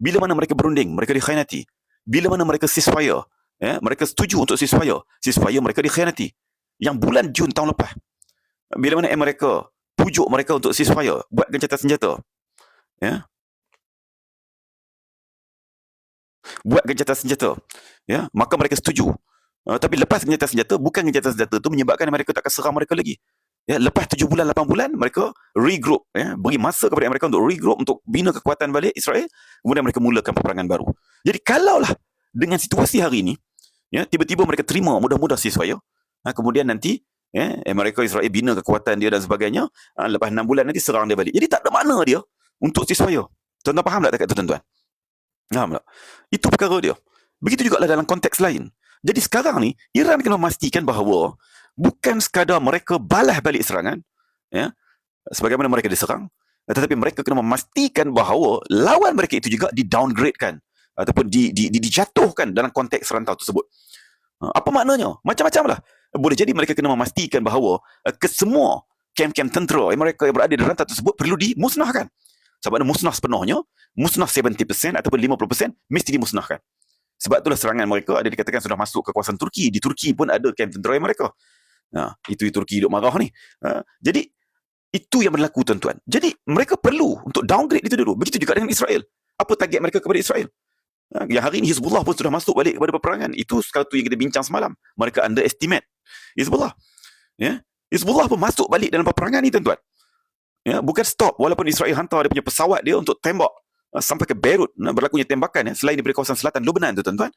A: Bila mana mereka berunding, mereka dikhianati. Bila mana mereka ceasefire, mereka setuju untuk ceasefire mereka dikhianati. Yang bulan Jun tahun lepas, bila mana Amerika pujuk mereka untuk ceasefire, buat gencatan senjata, buat gencatan senjata, maka mereka setuju. Tapi lepas gencatan senjata, bukan gencatan senjata itu menyebabkan Amerika tak akan serang mereka lagi. Lepas 7 bulan, 8 bulan, mereka regroup, beri masa kepada mereka untuk regroup, untuk bina kekuatan balik Israel, kemudian mereka mulakan peperangan baru. Jadi kalaulah dengan situasi hari ini, tiba-tiba mereka terima mudah-mudah ceasefire, kemudian nanti Amerika, Israel bina kekuatan dia dan sebagainya, lepas 6 bulan nanti serang dia balik. Jadi tak ada makna dia untuk ceasefire. Tuan-tuan faham tak dekat tu tuan-tuan? Faham tak? Itu perkara dia. Begitu juga dalam konteks lain. Jadi sekarang ni, Iran kena memastikan bahawa bukan sekadar mereka balas balik serangan, sebagaimana mereka diserang, tetapi mereka kena memastikan bahawa lawan mereka itu juga di-downgradekan ataupun dijatuhkan dalam konteks rantau tersebut. Apa maknanya? Macam-macam lah. Boleh jadi mereka kena memastikan bahawa kesemua kem-kem tentera Amerika yang berada di rantau tersebut perlu dimusnahkan. Sebab ada musnah sepenuhnya, musnah 70% ataupun 50% mesti dimusnahkan. Sebab itulah serangan mereka ada dikatakan sudah masuk ke kawasan Turki. Di Turki pun ada kem tentera mereka. Itu Turki duk marah ni. Jadi itu yang berlaku tuan-tuan. Jadi mereka perlu untuk downgrade itu dulu. Begitu juga dengan Israel. Apa target mereka kepada Israel? Yang hari ini Hizbullah pun sudah masuk balik kepada peperangan. Itu satu yang kita bincang semalam. Mereka underestimate Hizbullah. Hizbullah pun masuk balik dalam peperangan ni tuan-tuan. Bukan stop. Walaupun Israel hantar dia punya pesawat dia untuk tembak sampai ke Beirut, berlakunya tembakan selain daripada kawasan selatan Lebanon tu tuan-tuan.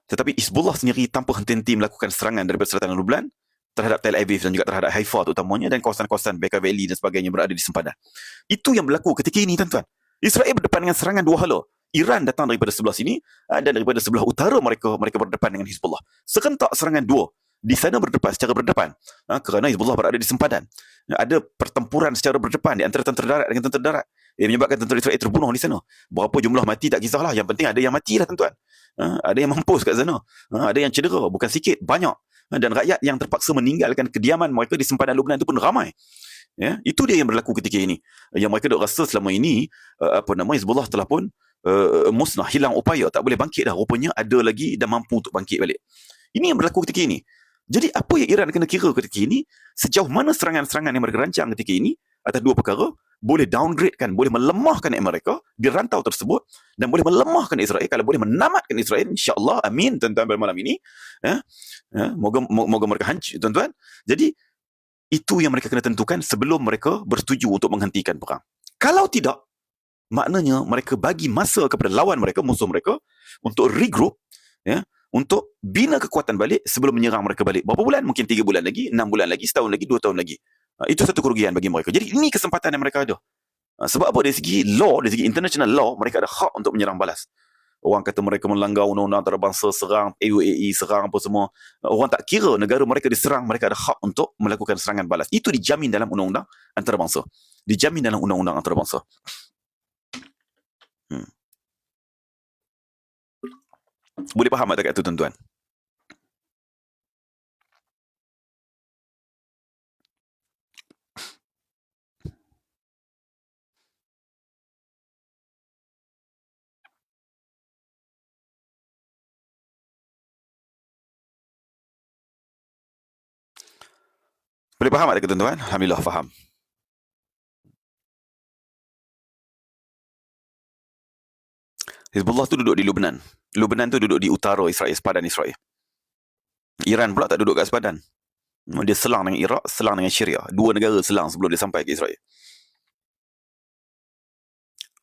A: Tetapi Hizbullah sendiri tanpa henti-henti melakukan serangan daripada selatan Lebanon terhadap Tel Aviv dan juga terhadap Haifa terutamanya, dan kawasan-kawasan Bekaa Valley dan sebagainya berada di sempadan. Itu yang berlaku ketika ini tuan-tuan. Israel berdepan dengan serangan dua hala. Iran datang daripada sebelah sini dan daripada sebelah utara mereka berdepan dengan Hizbullah. Serentak serangan dua. Di sana berdepan secara berdepan kerana Hizbullah berada di sempadan. Ada pertempuran secara berdepan di antara tentera darat dengan tentera darat yang menyebabkan tentera Israel terbunuh di sana. Berapa jumlah mati tak kisahlah, yang penting ada yang mati lah tuan-tuan. Ada yang mampus kat sana, ada yang cedera, bukan sikit, banyak. Dan rakyat yang terpaksa meninggalkan kediaman mereka di sempadan Lebanon itu pun ramai. Itu dia yang berlaku ketika ini. Yang mereka dok rasa selama ini Hizbullah telah pun musnah, hilang upaya, tak boleh bangkit dah. Rupanya ada lagi dan mampu untuk bangkit balik. Ini yang berlaku ketika ini. Jadi apa yang Iran kena kira ketika ini, sejauh mana serangan-serangan yang mereka rancang ketika ini atas dua perkara boleh downgradekan, boleh melemahkan Amerika di rantau tersebut, dan boleh melemahkan Israel. Kalau boleh menamatkan Israel, insya-Allah, amin tuan-tuan, pada malam ini. Moga mereka hancur tuan-tuan. Jadi itu yang mereka kena tentukan sebelum mereka bersetuju untuk menghentikan perang. Kalau tidak, maknanya mereka bagi masa kepada lawan mereka, musuh mereka, untuk regroup, untuk bina kekuatan balik sebelum menyerang mereka balik. Berapa bulan? Mungkin 3 bulan lagi, 6 bulan lagi, setahun lagi, 2 tahun lagi. Itu satu kerugian bagi mereka. Jadi ini kesempatan yang mereka ada. Sebab apa? Dari segi law, dari segi international law, mereka ada hak untuk menyerang balas. Orang kata mereka melanggar undang-undang antarabangsa, serang AUAE, serang apa semua. Orang tak kira negara mereka diserang, mereka ada hak untuk melakukan serangan balas. Itu dijamin dalam undang-undang antarabangsa. Dijamin dalam undang-undang antarabangsa. Boleh faham tak kat tu, tuan-tuan? Boleh faham tak tuan-tuan? Alhamdulillah faham. Hizbullah tu duduk di Lebanon. Lebanon tu duduk di utara Israel, sepadan Israel. Iran pula tak duduk kat sepadan. Dia selang dengan Iraq, selang dengan Syria. 2 negara selang sebelum dia sampai ke Israel.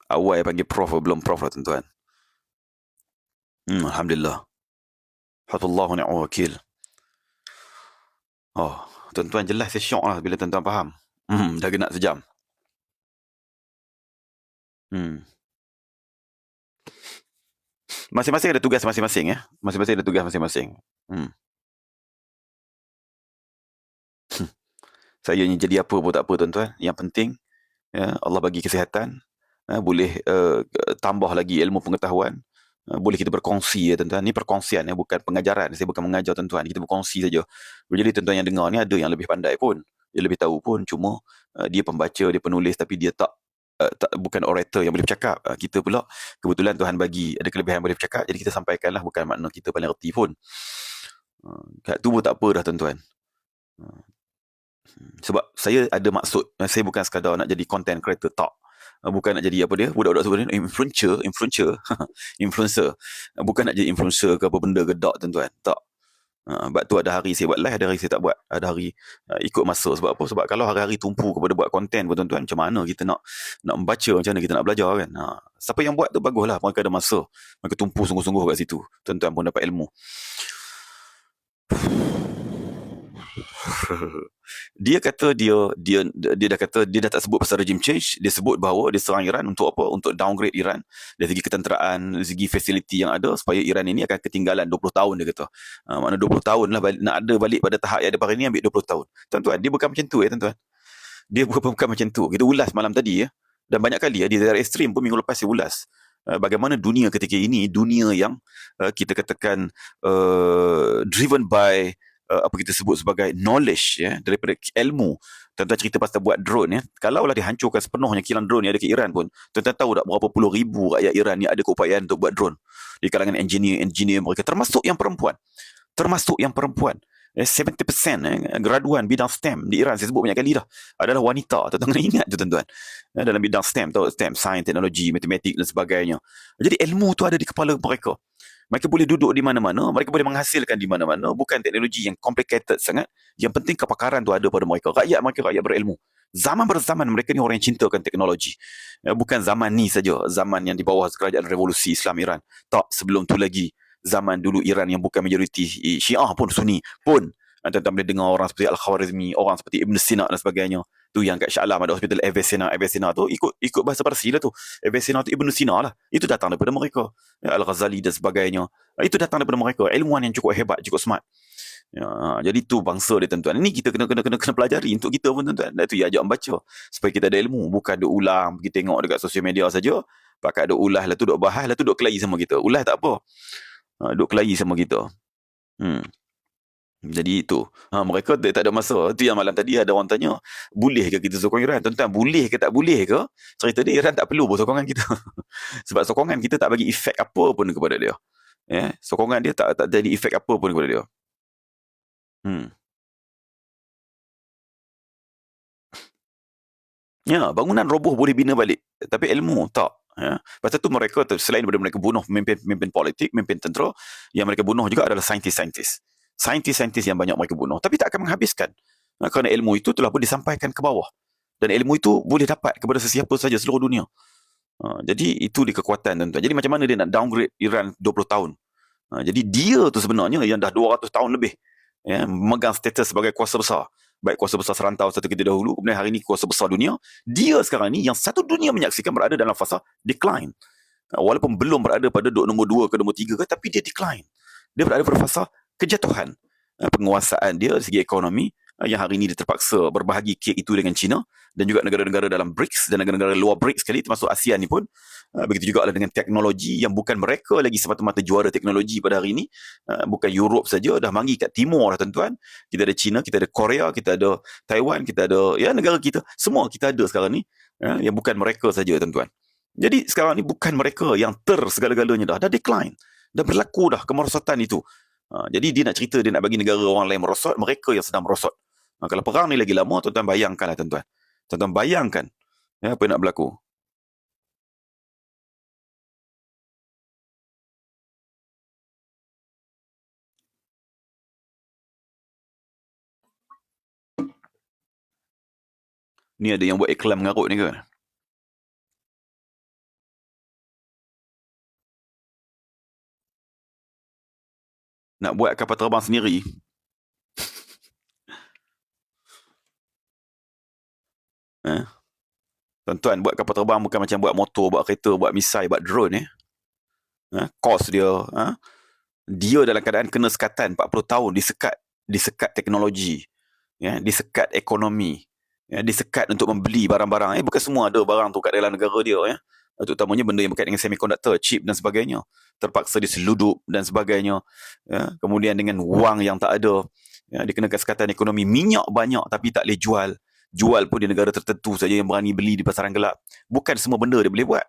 A: Awal panggil prof, belum prof lah tuan-tuan. Alhamdulillah. Hasbunallahu wa ni'mal wakil. Oh, tuan-tuan jelas saya syok lah bila tuan-tuan faham. Dah genap sejam. Masing-masing ada tugas masing-masing ya. Masing-masing ada tugas masing-masing. Saya ni jadi apa pun tak apa tuan-tuan. Yang penting ya, Allah bagi kesihatan. Boleh tambah lagi ilmu pengetahuan. Boleh kita berkongsi ya tuan-tuan. Ni perkongsian ya, bukan pengajaran. Saya bukan mengajar tuan-tuan. Kita berkongsi saja. Jadi tuan-tuan yang dengar ni ada yang lebih pandai pun. Dia lebih tahu pun. Cuma dia pembaca, dia penulis tapi dia tak bukan orator yang boleh bercakap. Kita pula kebetulan Tuhan bagi ada kelebihan boleh bercakap. Jadi kita sampaikanlah, bukan makna kita paling reti pun. Kat tu pun tak apa dah tuan-tuan. Sebab saya ada maksud. Saya bukan sekadar nak jadi content creator, tak. Bukan nak jadi apa dia, budak-budak sebut influencer. Bukan nak jadi influencer ke apa benda gedak tuan-tuan, tak. Sebab tu ada hari saya buat live, ada hari saya tak buat. Ada hari ikut masa. Sebab apa? Sebab kalau hari-hari tumpu kepada buat konten pun tuan-tuan, macam mana kita nak membaca, macam mana kita nak belajar kan. Siapa yang buat tu baguslah, mereka ada masa, mereka tumpu sungguh-sungguh kat situ, tuan-tuan pun dapat ilmu. Dia kata dia dah kata dia dah tak sebut pasal regime change. Dia sebut bahawa dia serang Iran untuk apa? Untuk downgrade Iran dari segi ketenteraan, dari segi fasiliti yang ada, supaya Iran ini akan ketinggalan 20 tahun dia kata. Makna 20 tahun lah nak ada balik pada tahap yang ada hari ni, ambil 20 tahun. Tuan-tuan, dia bukan macam tu ya tuan-tuan. Dia bukan macam tu. Kita ulas malam tadi ya. Dan banyak kali ya, di daerah ekstrim pun minggu lepas saya ulas bagaimana dunia ketika ini, dunia yang kita katakan driven by apa kita sebut sebagai knowledge ya, daripada ilmu. Tuan-tuan cerita pasal buat drone ya. Kalaulah dihancurkan sepenuhnya kilang drone yang ada ke Iran pun, tuan-tuan tahu tak berapa puluh ribu rakyat Iran yang ada keupayaan untuk buat drone di kalangan engineer mereka, termasuk yang perempuan. 70% graduan bidang STEM di Iran, saya sebut banyak kali dah, adalah wanita. Tuan-tuan kena ingat tu tuan-tuan. Dalam bidang STEM, tahu STEM, sains, teknologi, matematik dan sebagainya. Jadi ilmu tu ada di kepala mereka. Mereka boleh duduk di mana-mana, mereka boleh menghasilkan di mana-mana, bukan teknologi yang complicated sangat. Yang penting kepakaran tu ada pada mereka. Mereka rakyat berilmu. Zaman berzaman mereka ni orang yang cintakan teknologi. Bukan zaman ni saja, zaman yang di bawah kerajaan revolusi Islam Iran. Tak, sebelum tu lagi. Zaman dulu Iran yang bukan majoriti Syiah pun, Sunni pun. Tuan-tuan boleh dengar orang seperti Al-Khwarizmi, orang seperti Ibn Sina dan sebagainya. Tu yang kat Shah Alam ada hospital Avicenna tu ikut bahasa Parsi lah tu. Avicenna tu Ibn Sina lah. Itu datang daripada mereka. Al-Ghazali dan sebagainya. Itu datang daripada mereka. Ilmuwan yang cukup hebat, cukup smart. Jadi tu bangsa dia tuan-tuan. Ini kita kena pelajari untuk kita pun tuan-tuan. Dan itu ya, ajak membaca supaya kita ada ilmu. Bukan duk ulang, pergi tengok dekat sosial media saja. Pakai duk ulas lah tu, duk bahas lah tu, duk kelahi sama kita. Ulas tak apa. Duk kelahi sama kita. Jadi itu mereka tak ada masa. Itu yang malam tadi ada orang tanya, boleh ke kita sokong Iran? Tuan-tuan, boleh ke tak boleh ke? Cerita dia, Iran tak perlu sokongan kita. Sebab sokongan kita tak bagi efek apa pun kepada dia. Sokongan dia tak jadi efek apa pun kepada dia. Ya, bangunan roboh boleh bina balik, tapi ilmu tak. Pasal tu mereka, selain daripada mereka bunuh pemimpin politik, pemimpin tentera, yang mereka bunuh juga adalah saintis-saintis yang banyak mereka bunuh, tapi tak akan menghabiskan, kerana ilmu itu telah pun disampaikan ke bawah, dan ilmu itu boleh dapat kepada sesiapa saja seluruh dunia. Jadi itu di kekuatan tuan-tuan. Jadi macam mana dia nak downgrade Iran 20 tahun? Jadi dia tu sebenarnya yang dah 200 tahun lebih memegang status sebagai kuasa besar. Baik kuasa besar serantau satu ketika dahulu, kemudian hari ini kuasa besar dunia. Dia sekarang ni yang satu dunia menyaksikan berada dalam fasa decline. Walaupun belum berada pada nombor 2 ke nombor 3 ke, tapi dia decline. Dia berada pada fasa kejatuhan. Penguasaan dia dari segi ekonomi, yang hari ini dia terpaksa berbahagi kek itu dengan China dan juga negara-negara dalam BRICS dan negara-negara luar BRICS sekali termasuk ASEAN ni pun. Begitu juga dengan teknologi yang bukan mereka lagi semata-mata juara teknologi pada hari ini. Bukan Europe saja, dah mari kat timur dah tuan-tuan. Kita ada China, kita ada Korea, kita ada Taiwan, kita ada negara kita. Semua kita ada sekarang ni, yang bukan mereka saja tuan-tuan. Jadi sekarang ni bukan mereka yang segala-galanya dah decline. Dah berlaku dah kemerosotan itu. Jadi dia nak cerita, dia nak bagi negara orang lain merosot, mereka yang sedang merosot. Kalau perang ni lagi lama, tuan-tuan bayangkanlah tuan-tuan. Tuan-tuan bayangkan apa yang nak berlaku. Ni ada yang buat iklan mengarut ni ke? Nak buat kapal terbang sendiri. Tuan-tuan, buat kapal terbang bukan macam buat motor, buat kereta, buat misai, buat drone. Kos dia. Dia dalam keadaan kena sekatan 40 tahun, disekat teknologi, disekat ekonomi, disekat untuk membeli barang-barang. Bukan semua ada barang tu kat dalam negara dia. Terutamanya benda yang berkaitan dengan semiconductor, chip dan sebagainya. Terpaksa diseludup dan sebagainya. Kemudian dengan wang yang tak ada, dikenakan sekatan ekonomi. Minyak banyak tapi tak boleh jual. Jual pun di negara tertentu saja yang berani beli di pasaran gelap. Bukan semua benda dia boleh buat.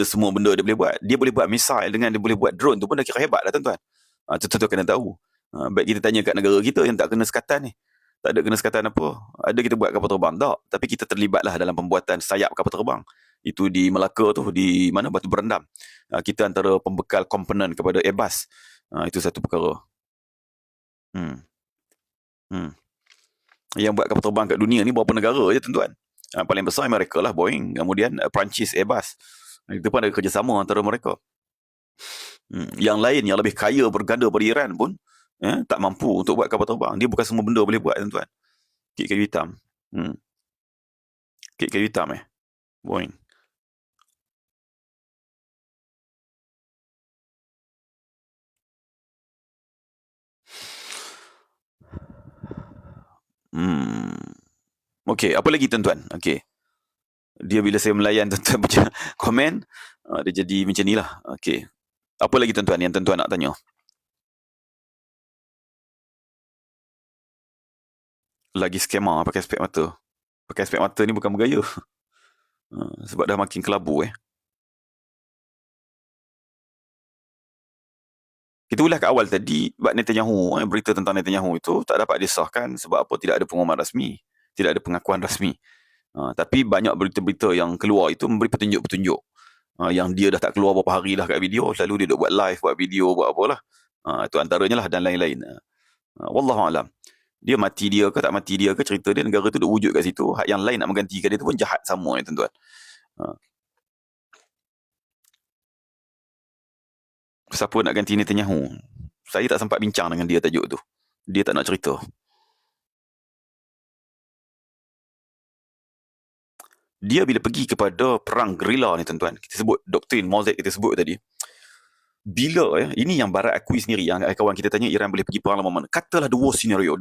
A: Semua benda dia boleh buat. Dia boleh buat misil dengan dia boleh buat drone tu pun dah kira hebat dah tuan-tuan. Tuan-tuan kena tahu. Baik kita tanya kat negara kita yang tak kena sekatan ni. Tak ada kena sekatan apa. Ada kita buat kapal terbang? Tak. Tapi kita terlibatlah dalam pembuatan sayap kapal terbang. Itu di Melaka tu, di mana Batu Berendam. Kita antara pembekal komponen kepada Airbus. Itu satu perkara. Yang buat kapal terbang kat dunia ni berapa negara je tuan-tuan. Paling besar Amerika lah, Boeing. Kemudian Perancis, Airbus. Itu pun ada kerjasama antara mereka. Yang lain yang lebih kaya berganda pada Iran pun tak mampu untuk buat kapal terbang. Dia bukan semua benda boleh buat tuan-tuan. Kek kayu hitam. Kek kayu hitam Boeing. Okey, apa lagi tuan-tuan? Okey. Dia bila saya melayan tuan-tuan baca komen, dia jadi macam ni lah. Okey. Apa lagi tuan-tuan yang tuan-tuan nak tanya? Lagi skema pakai spek mata. Pakai spek mata ni bukan bergaya. Sebab dah makin kelabu Kita ulas kat awal tadi, Netanyahu, berita tentang Netanyahu itu tak dapat disahkan sebab apa? Tidak ada pengumuman rasmi, tidak ada pengakuan rasmi. Tapi banyak berita-berita yang keluar itu memberi petunjuk-petunjuk. Yang dia dah tak keluar beberapa hari dah kat video, selalu dia duk buat live, buat video, buat apalah. Itu antaranya lah dan lain-lain. Wallahualam. Dia mati dia ke tak mati dia ke, cerita dia negara tu duk wujud kat situ. Hak yang lain nak menggantikan dia tu pun jahat sama tuan-tuan. Siapa nak ganti Netanyahu? Saya tak sempat bincang dengan dia tajuk tu. Dia tak nak cerita. Dia bila pergi kepada perang gerila ni tuan-tuan, kita sebut doktrin Mosaic kita sebut tadi. Bila ini yang Barat akui sendiri, yang kawan kita tanya Iran boleh pergi perang lama mana. Katalah the worst scenario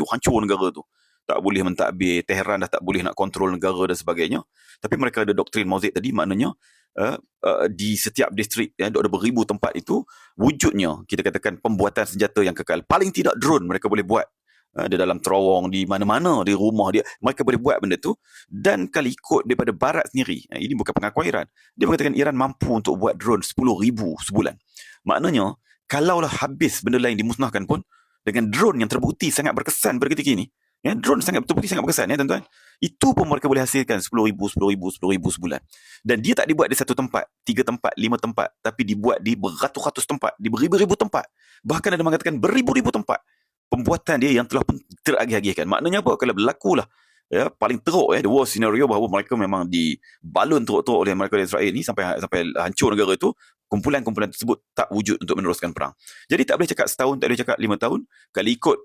A: hancur negara tu. Tak boleh mentadbir, Tehran dah tak boleh nak kontrol negara dan sebagainya. Tapi mereka ada doktrin Mosaic tadi, maknanya di setiap distrik ada beribu tempat itu wujudnya kita katakan pembuatan senjata yang kekal. Paling tidak drone mereka boleh buat di dalam terowong, di mana-mana, di rumah dia, mereka boleh buat benda tu. Dan kalau ikut daripada Barat sendiri, ini bukan pengakuan Iran, dia mengatakan Iran mampu untuk buat drone 10,000 sebulan. Maknanya kalaulah habis benda lain dimusnahkan pun, dengan drone yang terbukti sangat berkesan pada ketika ini, drone terbukti sangat berkesan tuan-tuan, itu pun mereka boleh hasilkan 10,000 sebulan. Dan dia tak dibuat di satu tempat, 3 tempat, 5 tempat, tapi dibuat di beratus-ratus tempat, di beribu-ribu tempat. Bahkan ada mengatakan beribu-ribu tempat. Pembuatan dia yang telah pun teragih-agihkan. Maknanya apa? Kalau berlakulah paling teruk the worst scenario bahawa mereka memang dibalun teruk-teruk oleh mereka di Israel ni sampai hancur negara itu, kumpulan-kumpulan tersebut tak wujud untuk meneruskan perang. Jadi tak boleh cakap setahun, tak boleh cakap 5 tahun. Kalau ikut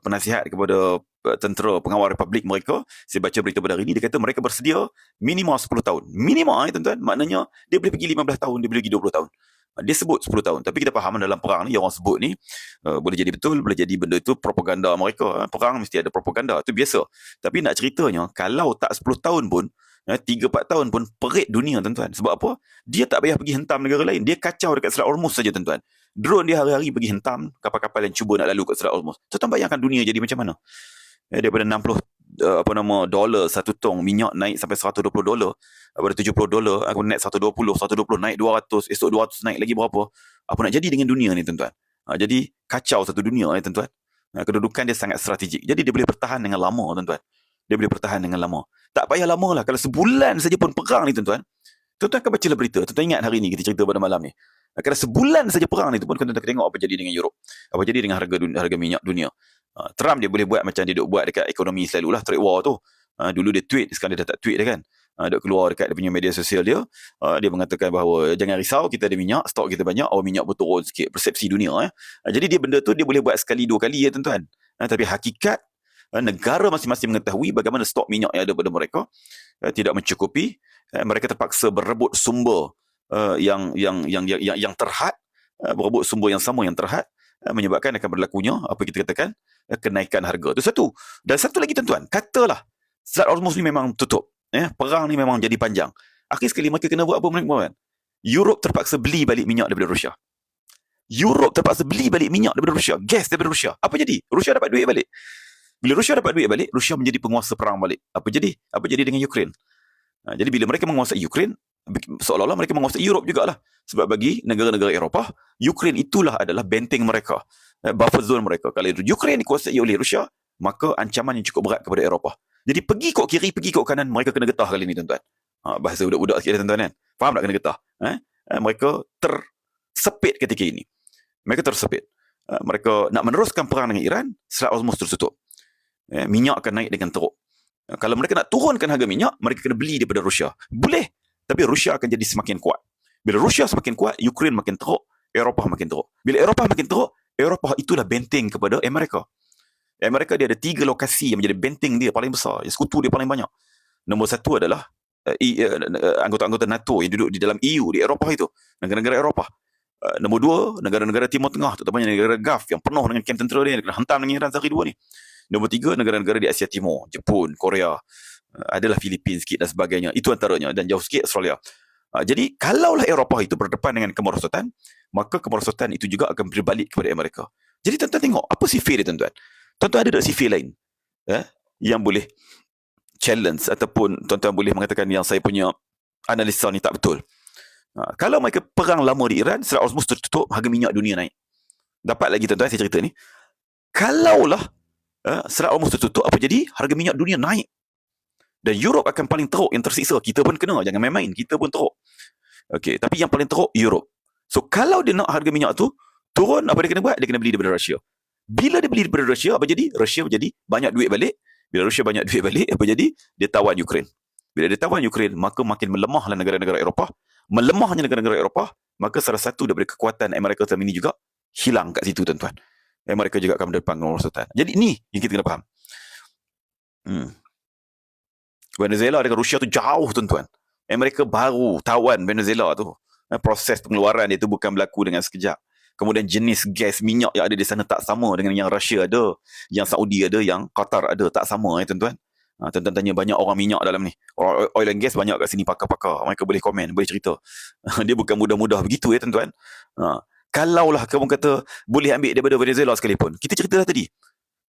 A: penasihat kepada tentera pengawal republik mereka, saya baca berita pada hari ini, dia kata mereka bersedia minimum 10 tahun. Minimum tuan-tuan, maknanya dia boleh pergi 15 tahun, dia boleh pergi 20 tahun. Dia sebut 10 tahun. Tapi kita faham dalam perang ni, yang orang sebut ni, boleh jadi betul, boleh jadi benda itu propaganda mereka. Perang mesti ada propaganda, itu biasa. Tapi nak ceritanya, kalau tak 10 tahun pun, 3-4 tahun pun perit dunia, tuan-tuan. Sebab apa? Dia tak payah pergi hentam negara lain. Dia kacau dekat Selat Hormuz saja, tuan-tuan. Drone dia hari-hari pergi hentam kapal-kapal yang cuba nak lalu kat Selat Hormuz. Tuan-tuan bayangkan dunia jadi macam mana? Daripada 60 dolar satu tong minyak naik sampai $120, daripada $70 aku naik 120 naik 200, esok 200 naik lagi berapa. Apa nak jadi dengan dunia ni, tuan-tuan? Jadi kacau satu dunia ni, tuan-tuan. Kedudukan dia sangat strategik. Jadi dia boleh bertahan dengan lama, tuan-tuan. Dia boleh bertahan dengan lama. Tak payah lama lah. Kalau sebulan saja pun perang ni, tuan-tuan. Tuan-tuan akan baca berita. Tuan-tuan ingat hari ni kita cerita pada malam ni. Kalau sebulan saja perang ni tu pun, tuan-tuan akan tengok apa jadi dengan Europe. Apa jadi dengan harga minyak dunia. Trump dia boleh buat macam dia duk buat dekat ekonomi selalulah, trade war tu. Dulu dia tweet, sekarang dia dah tak tweet dah kan. Dia keluar dekat dia punya media sosial dia. Dia mengatakan bahawa jangan risau, kita ada minyak, stok kita banyak, minyak pun turun sikit, persepsi dunia. Jadi dia benda tu dia boleh buat sekali, 2 kali ya, tuan-tuan. Tapi hakikat, negara masing-masing mengetahui bagaimana stok minyak yang ada pada mereka tidak mencukupi. Mereka terpaksa berebut sumber yang terhad, berebut sumber yang sama yang terhad, menyebabkan akan berlakunya apa kita katakan kenaikan harga. Itu satu. Dan satu lagi, tuan-tuan, katalah Selat Hormuz ni memang tutup, perang ni memang jadi panjang. Akhir sekali mereka kena buat apa mereka? Europe terpaksa beli balik minyak daripada Rusia. Europe terpaksa beli balik minyak daripada Rusia, gas daripada Rusia. Apa jadi? Rusia dapat duit balik. Bila Rusia dapat duit balik, Rusia menjadi penguasa perang balik. Apa jadi? Apa jadi dengan Ukraine? Jadi bila mereka menguasai Ukraine, seolah-olah mereka menguasai Europe jugalah. Sebab bagi negara-negara Eropah, Ukraine itulah adalah benteng mereka, buffer zone mereka. Kalau Ukraine dikuasai oleh Rusia, maka ancaman yang cukup berat kepada Eropah. Jadi pergi kok kiri, pergi kok kanan, mereka kena getah kali ni, tuan-tuan. Bahasa budak-budak sikit, tuan-tuan kan. Faham tak kena getah? Mereka tersepit ketika ini. Mereka tersepit. Mereka nak meneruskan perang dengan Iran, Selat Hormuz tertutup. Minyak akan naik dengan teruk. Kalau mereka nak turunkan harga minyak, mereka kena beli daripada Rusia. Boleh. Tapi Rusia akan jadi semakin kuat. Bila Rusia semakin kuat, Ukraine makin teruk, Eropah makin teruk. Bila Eropah makin teruk, Eropah itulah benteng kepada Amerika. Amerika dia ada 3 lokasi yang menjadi benteng dia paling besar. Sekutu dia paling banyak. Nombor 1 adalah anggota-anggota NATO yang duduk di dalam EU, di Eropah itu. Negara-negara Eropah. Nombor 2, negara-negara Timur Tengah, terutamanya negara Gulf yang penuh dengan kamp tentera dia, kena hentam dengan Iran sehari 2 ni. Nombor 3, negara-negara di Asia Timur, Jepun, Korea, adalah Filipina sikit dan sebagainya. Itu antaranya, dan jauh sikit Australia. Jadi kalaulah Eropah itu berdepan dengan kemerosotan, maka kemerosotan itu juga akan berbalik kepada Amerika. Jadi tuan-tuan tengok, apa sifir dia, tuan-tuan? Tuan-tuan ada tak sifir lain yang boleh challenge ataupun tuan-tuan boleh mengatakan yang saya punya analisa ni tak betul? Kalau mereka perang lama di Iran, Selat Hormuz tertutup, harga minyak dunia naik. Dapat lagi, tuan-tuan, saya cerita ni. Kalaulah Selat Hormuz tertutup, apa jadi? Harga minyak dunia naik. Dan Europe akan paling teruk, yang tersiksa. Kita pun kena, jangan main-main. Kita pun teruk. Okey, tapi yang paling teruk Europe. So kalau dia nak harga minyak tu turun, apa dia kena buat? Dia kena beli daripada Rusia. Bila dia beli daripada Rusia, apa jadi? Rusia jadi banyak duit balik. Bila Rusia banyak duit balik, apa jadi? Dia tawan Ukraine. Bila dia tawan Ukraine, maka makin melemahlah negara-negara Eropah. Melemahnya negara-negara Eropah, maka salah satu daripada kekuatan Amerika selama ini juga hilang kat situ, tuan-tuan. Mereka juga akan berdepan dengan kemerosotan. Jadi ni yang kita kena faham. Venezuela dengan Rusia tu jauh, tuan-tuan. Amerika baru tawan Venezuela tu. Proses pengeluaran dia tu bukan berlaku dengan sekejap. Kemudian jenis gas minyak yang ada di sana tak sama dengan yang Rusia ada, yang Saudi ada, yang Qatar ada, tak sama, tuan-tuan. Tuan-tuan tanya banyak orang minyak dalam ni. Orang oil and gas banyak kat sini, pakar-pakar. Mereka boleh komen, boleh cerita. Dia bukan mudah-mudah begitu, tuan-tuan. Kalaulah kamu kata boleh ambil daripada Venezuela sekalipun. Kita cerita dah tadi.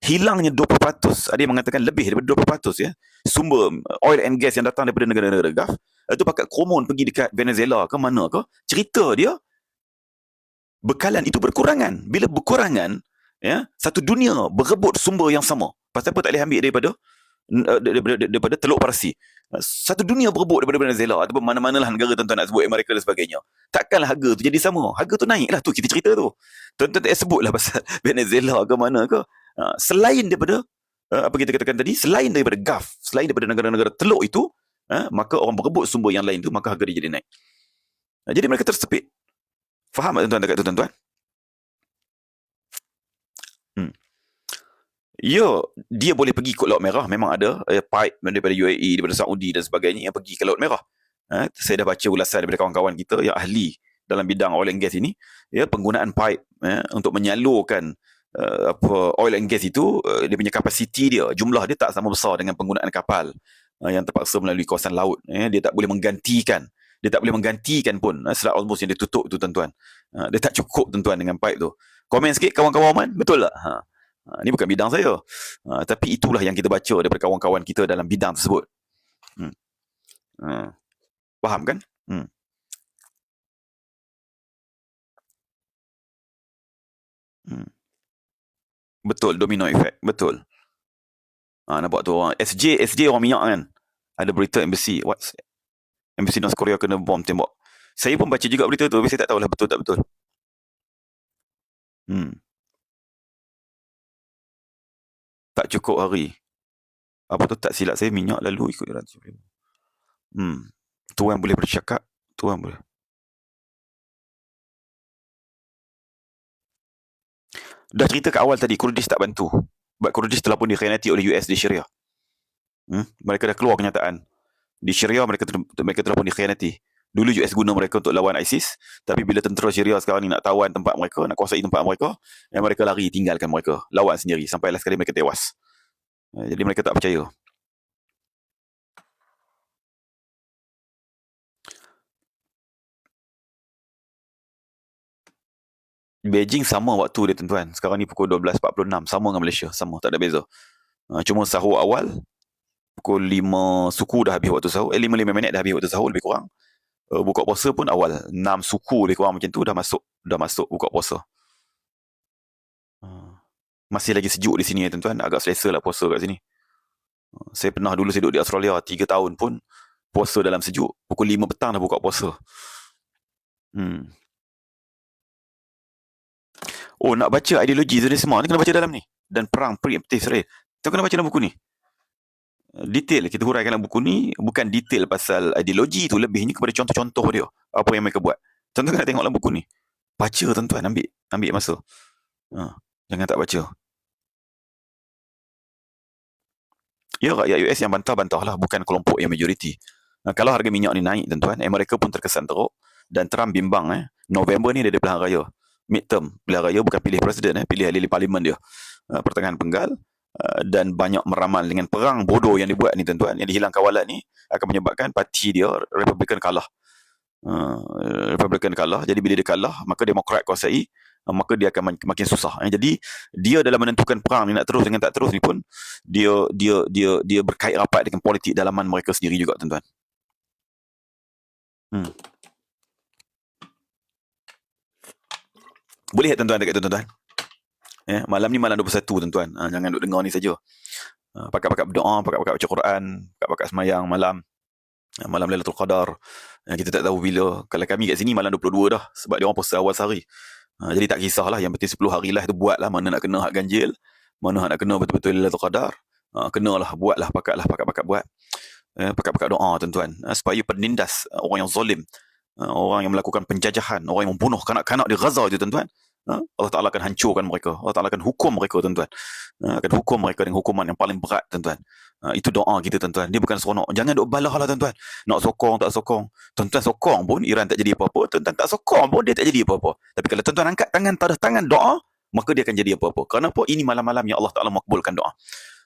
A: Hilangnya 20%, ada yang mengatakan lebih daripada 20%, sumber oil and gas yang datang daripada negara-negara Gulf. Itu pakat kromon pergi dekat Venezuela ke mana ke, cerita dia bekalan itu berkurangan. Bila berkurangan, satu dunia berebut sumber yang sama. Pasal apa tak boleh ambil daripada Teluk Parsi? Satu dunia berebut daripada Venezuela ataupun mana-manalah negara, tuan-tuan nak sebut, Amerika dan sebagainya. Takkanlah harga tu jadi sama. Harga tu naiklah, tu kita cerita tu. Tuan-tuan tak sebutlah pasal Venezuela ke mana ke. Selain daripada apa kita katakan tadi, selain daripada Gulf, selain daripada negara-negara teluk itu, maka orang berebut sumber yang lain tu, maka harga dia jadi naik. Jadi mereka tersepit. Faham tak tuan-tuan dekat tu tuan-tuan? Ya, dia boleh pergi ke Laut Merah. Memang ada pipe daripada UAE, daripada Saudi dan sebagainya yang pergi ke Laut Merah. Saya dah baca ulasan daripada kawan-kawan kita yang ahli dalam bidang oil and gas ini. Ya, penggunaan pipe untuk menyalurkan oil and gas itu, dia punya kapasiti dia, jumlah dia tak sama besar dengan penggunaan kapal yang terpaksa melalui kawasan laut. Dia tak boleh menggantikan. Dia tak boleh menggantikan pun Selat Hormuz yang dia tutup tu tuan-tuan. Dia tak cukup tuan-tuan dengan pipe tu. Komen sikit kawan-kawan Oman, betul tak? Ini bukan bidang saya. Tapi itulah yang kita baca daripada kawan-kawan kita dalam bidang tersebut. Faham kan? Betul, domino effect. Betul. Nampak tu orang SJ orang minyak kan. Ada berita embassy North Korea kena bom tembak. Saya pun baca juga berita tu, tapi saya tak tahulah betul tak betul. Tak cukup hari. Apa tu, tak silap saya, minyak lalu ikut ratus. Tuan boleh bercakap. Tuan boleh. Dah cerita kat awal tadi, Kurdish tak bantu. Sebab Kurdish telah pun dikhianati oleh US di Syria. Mereka dah keluar kenyataan. Di Syria mereka telah pun dikhianati. Dulu US guna mereka untuk lawan ISIS, tapi bila tentera Syria sekarang ni nak tawan tempat mereka, nak kuasai tempat mereka, mereka lari tinggalkan mereka, lawan sendiri sampai last kali mereka tewas. Jadi mereka tak percaya. Beijing sama waktu dia tuan-tuan. Sekarang ni pukul 12.46, sama dengan Malaysia, sama, tak ada beza. Cuma sahur awal pukul 5 suku dah habis waktu sahur, 5 minit dah habis waktu sahur lebih kurang. Buka puasa pun awal 6 suku lebih kurang macam tu dah masuk buka puasa. Masih lagi sejuk di sini tuan-tuan, agak selesa lah puasa kat sini. Saya pernah dulu saya duduk di Australia 3 tahun pun puasa dalam sejuk, pukul 5 petang dah buka puasa. Nak baca ideologi tu semua ni kena baca dalam ni. Dan perang preemptive Israel, kita kena baca dalam buku ni. Detail kita huraikan dalam buku ni, bukan detail pasal ideologi tu, lebihnya kepada contoh-contoh dia, apa yang mereka buat. Tuan-tuan kena tengok dalam buku ni. Baca tuan-tuan, ambil masa. Jangan tak baca. Ya, rakyat US yang bantah lah, bukan kelompok yang majoriti. Kalau harga minyak ni naik tuan-tuan, mereka pun terkesan teruk. Dan Trump bimbang November ni dia ada pilihan raya, midterm, pilihan raya, bukan pilih presiden, pilih ahli parlimen dia, pertengahan penggal. Dan banyak meramal dengan perang bodoh yang dibuat ni tuan-tuan, yang dihilang kawalan ni akan menyebabkan parti dia Republican kalah. Jadi bila dia kalah, maka Demokrat kuasai, maka dia akan makin susah. Jadi dia dalam menentukan perang ni nak terus dengan tak terus ni pun, dia berkait rapat dengan politik dalaman mereka sendiri juga tuan-tuan. Boleh tuan-tuan dekat tuan-tuan? Malam ni malam 21 tuan-tuan. Jangan duk dengar ni saja. Pakat-pakat berdoa, pakat-pakat baca Quran, pakat-pakat semayang malam Lailatul Qadar. Kita tak tahu bila. Kalau kami kat sini malam 22 dah, sebab dia orang puasa awal sehari. Jadi tak kisahlah, yang penting 10 hari lah tu buatlah, mana nak kena hak ganjil, mana nak kena betul-betul Lailatul Qadar. Kenalah, buatlah, pakat buat. Pakat-pakat doa tuan-tuan, supaya penindas orang yang zalim, orang yang melakukan penjajahan, orang yang membunuh kanak-kanak di Gaza itu tuan-tuan, Allah Ta'ala akan hancurkan mereka. Allah Ta'ala akan hukum mereka tuan-tuan. Akan hukum mereka dengan hukuman yang paling berat tuan-tuan. Itu doa kita tuan-tuan. Dia bukan seronok. Jangan duk balah lah tuan-tuan. Nak sokong tak sokong. Tuan-tuan sokong pun Iran tak jadi apa-apa. Tuan-tuan tak sokong pun dia tak jadi apa-apa. Tapi kalau tuan-tuan angkat tangan, tadah tangan doa, maka dia akan jadi apa-apa. Kenapa? Ini malam-malam yang Allah Ta'ala makbulkan doa.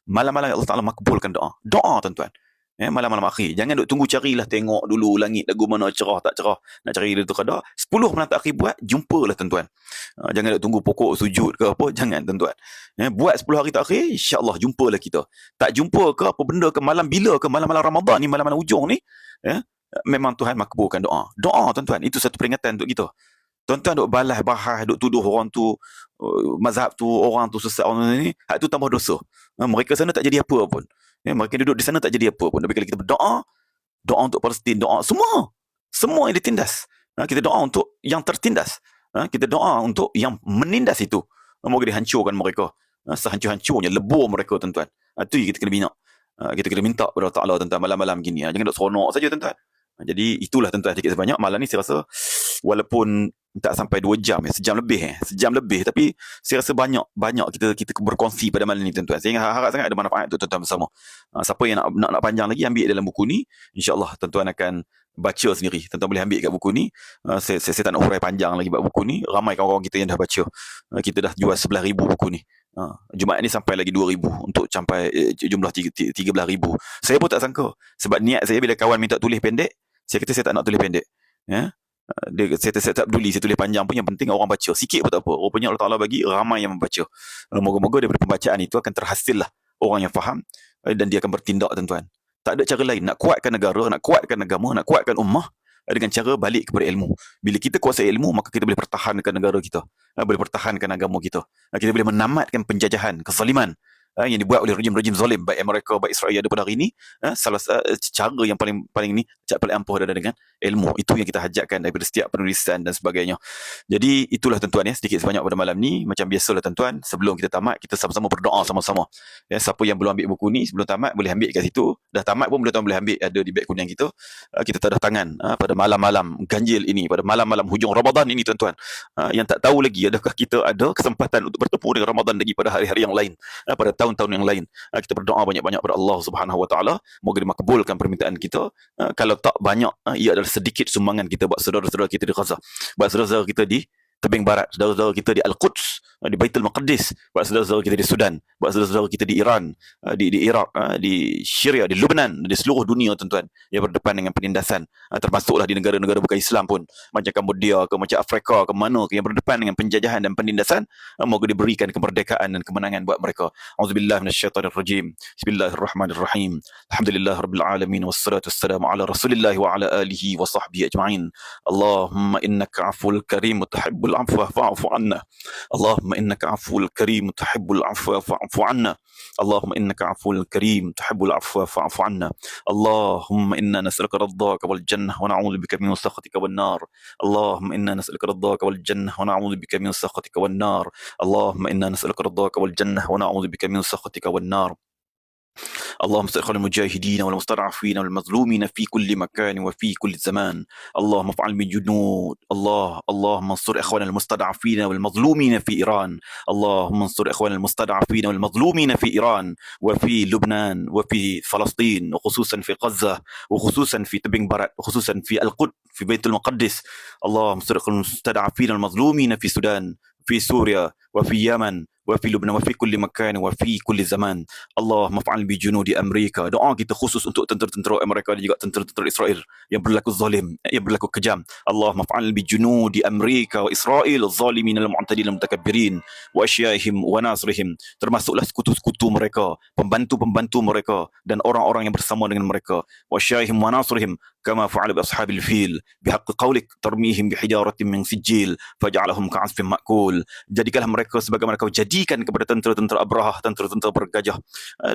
A: Malam-malam yang Allah Ta'ala makbulkan doa. Doa tuan-tuan. Malam-malam akhir. Jangan duk tunggu carilah, tengok dulu langit lagu mana cerah tak cerah. Nak cari Lailatul Qadar. 10 malam akhir buat, jumpalah tuan-tuan. Jangan duk tunggu pokok sujud ke apa. Jangan tuan-tuan. Buat 10 hari terakhir, insya-Allah jumpalah kita. Tak jumpa ke apa benda ke, malam bila ke, malam-malam Ramadan ni, malam-malam hujung ni, memang Tuhan makbulkan doa. Doa tuan-tuan, itu satu peringatan untuk kita. Tuan-tuan duk balas bahas, duk tuduh orang tu, mazhab tu, orang tu sesat, orang ni, hak tu tambah dosa. Mereka sana tak jadi apa pun. Mereka duduk di sana tak jadi apa pun. Tapi kalau kita berdoa, doa untuk Palestin, doa semua yang ditindas, kita doa untuk yang tertindas, kita doa untuk yang menindas itu, moga dihancurkan mereka, sehancur-hancurnya lebur mereka tuan-tuan. Itu yang kita kena minta. Kita kena minta kepada Allah Ta'ala tuan-tuan malam-malam gini. Jangan duk seronok saja tuan-tuan. Jadi itulah tuan-tuan, sedikit sebanyak malam ni saya rasa, walaupun tak sampai 2 jam sejam lebih, tapi saya rasa banyak kita berkongsi pada malam ni tuan-tuan. Saya harap sangat ada manfaat untuk tuan-tuan bersama. Siapa yang nak panjang lagi, ambil dalam buku ni, insya-Allah tuan-tuan akan baca sendiri. Tuan-tuan boleh ambil kat buku ni. Saya tak nak hurai panjang lagi bab buku ni. Ramai kawan-kawan kita yang dah baca. Kita dah jual 11,000 buku ni. Jumaat ni sampai lagi 2,000 untuk sampai jumlah 13,000. Saya pun tak sangka, sebab niat saya bila kawan minta tulis pendek, saya kata saya tak nak tulis pendek. Saya tak peduli saya tulis panjang pun, yang penting orang baca. Sikit pun tak apa. Rupanya Allah Ta'ala bagi ramai yang membaca. Moga-moga daripada pembacaan itu akan terhasil lah orang yang faham, dan dia akan bertindak tuan-tuan. Tak ada cara lain nak kuatkan negara, nak kuatkan agama, nak kuatkan ummah, dengan cara balik kepada ilmu. Bila kita kuasai ilmu, maka kita boleh pertahankan negara kita, boleh pertahankan agama kita, kita boleh menamatkan penjajahan, kezaliman yang dibuat oleh rejim-rejim zalim, baik Amerika, baik Israel ada pada hari ini. Salah cara yang paling ampuh adalah dengan ilmu. Itu yang kita hajatkan daripada setiap penulisan dan sebagainya. Jadi itulah tuan-tuan, sedikit sebanyak pada malam ni. Macam biasalah tuan-tuan, sebelum kita tamat, kita sama-sama berdoa sama-sama. Siapa yang belum ambil buku ni sebelum tamat, boleh ambil kat situ. Dah tamat pun boleh ambil, ada di beg kuning kita. Kita tadah tangan pada malam-malam ganjil ini, pada malam-malam hujung Ramadan ini tuan-tuan. Yang tak tahu lagi adakah kita ada kesempatan untuk bertemu dengan Ramadan lagi pada hari-hari yang lain, pada tahun-tahun yang lain. Kita berdoa banyak-banyak pada Allah Subhanahu Wa Taala, moga dimakbulkan permintaan kita. Kalau tak banyak, ia adalah sedikit sumbangan kita buat saudara-saudara kita di Gaza, buat saudara-saudara kita di tebing barat, saudara-saudara kita di Al-Quds, di Baitul Maqdis, buat saudara-saudara kita di Sudan, buat saudara-saudara kita di Iran, di Iraq, di Syria, di Lebanon, di seluruh dunia tuan-tuan, yang berdepan dengan penindasan, termasuklah di negara-negara bukan Islam pun, macam Cambodia ke, macam Afrika ke, mana ke, yang berdepan dengan penjajahan dan penindasan. Moga diberikan kemerdekaan dan kemenangan buat mereka. Auzubillahi minasyaitonirrajim. Bismillahirrahmanirrahim. Alhamdulillahirabbil alamin, wassalatu wassalamu ala Rasulillah wa ala alihi wa sahbihi ajma'in. Allahumma innaka 'afuwwul karim tuhibbul 'afwa fa'fu 'anna. Allahumma innaka 'afuwwul karim tuhibbul 'afwa fa'fu 'anna. Allahumma innaka 'afuwwul karim tuhibbul 'afwa fa'fu 'anna. Allahumma inna nas'aluka ridhaka wal jannah wa na'udzu bika min sakhatika wan nar. Allahumma inna nas'aluka ridhaka wal jannah wa na'udzu bika min sakhatika wan nar. Allahumma inna nas'aluka ridhaka wal jannah wa na'udzu bika min sakhatika wan nar. اللهم انصر اخوان المجاهدين والمستضعفين والمظلومين في كل مكان وفي كل زمان. اللهم افعل بجنود الله. اللهم انصر اخوان المستضعفين والمظلومين في ايران. اللهم انصر اخوان المستضعفين والمظلومين في ايران وفي لبنان وفي فلسطين، وخصوصا في غزة، وخصوصا في تبين برات، وخصوصا في القدس، في بيت المقدس. اللهم انصر المستضعفين والمظلومين في السودان، في سوريا، وفي اليمن، وفي لبنان، وفي كل مكان وفي كل زمان. اللهم افعل بجنود Amerika. Doa kita khusus untuk tentera-tentera Amerika dan juga tentera-tentera Israel yang berlaku zalim, yang berlaku kejam. Allahumma af'al bijunudi Amerika wa Israel az-zalimin al-mu'tadin al-mutakabbirin wa asyaihim wa nasrihim. Termasuklah sekutu-sekutu mereka, pembantu-pembantu mereka dan orang-orang yang bersama dengan mereka. Wa asyaihim wa nasrihim kama fa'ala bi ashabil fil bihaqqi qawlik tarmihim bihijaratin min sijil faj'alahum ka'asfin ma'kul. Jadikanlah mereka sebagaimana kau jadikan kepada tentera-tentera Abrahah, tentera-tentera bergajah,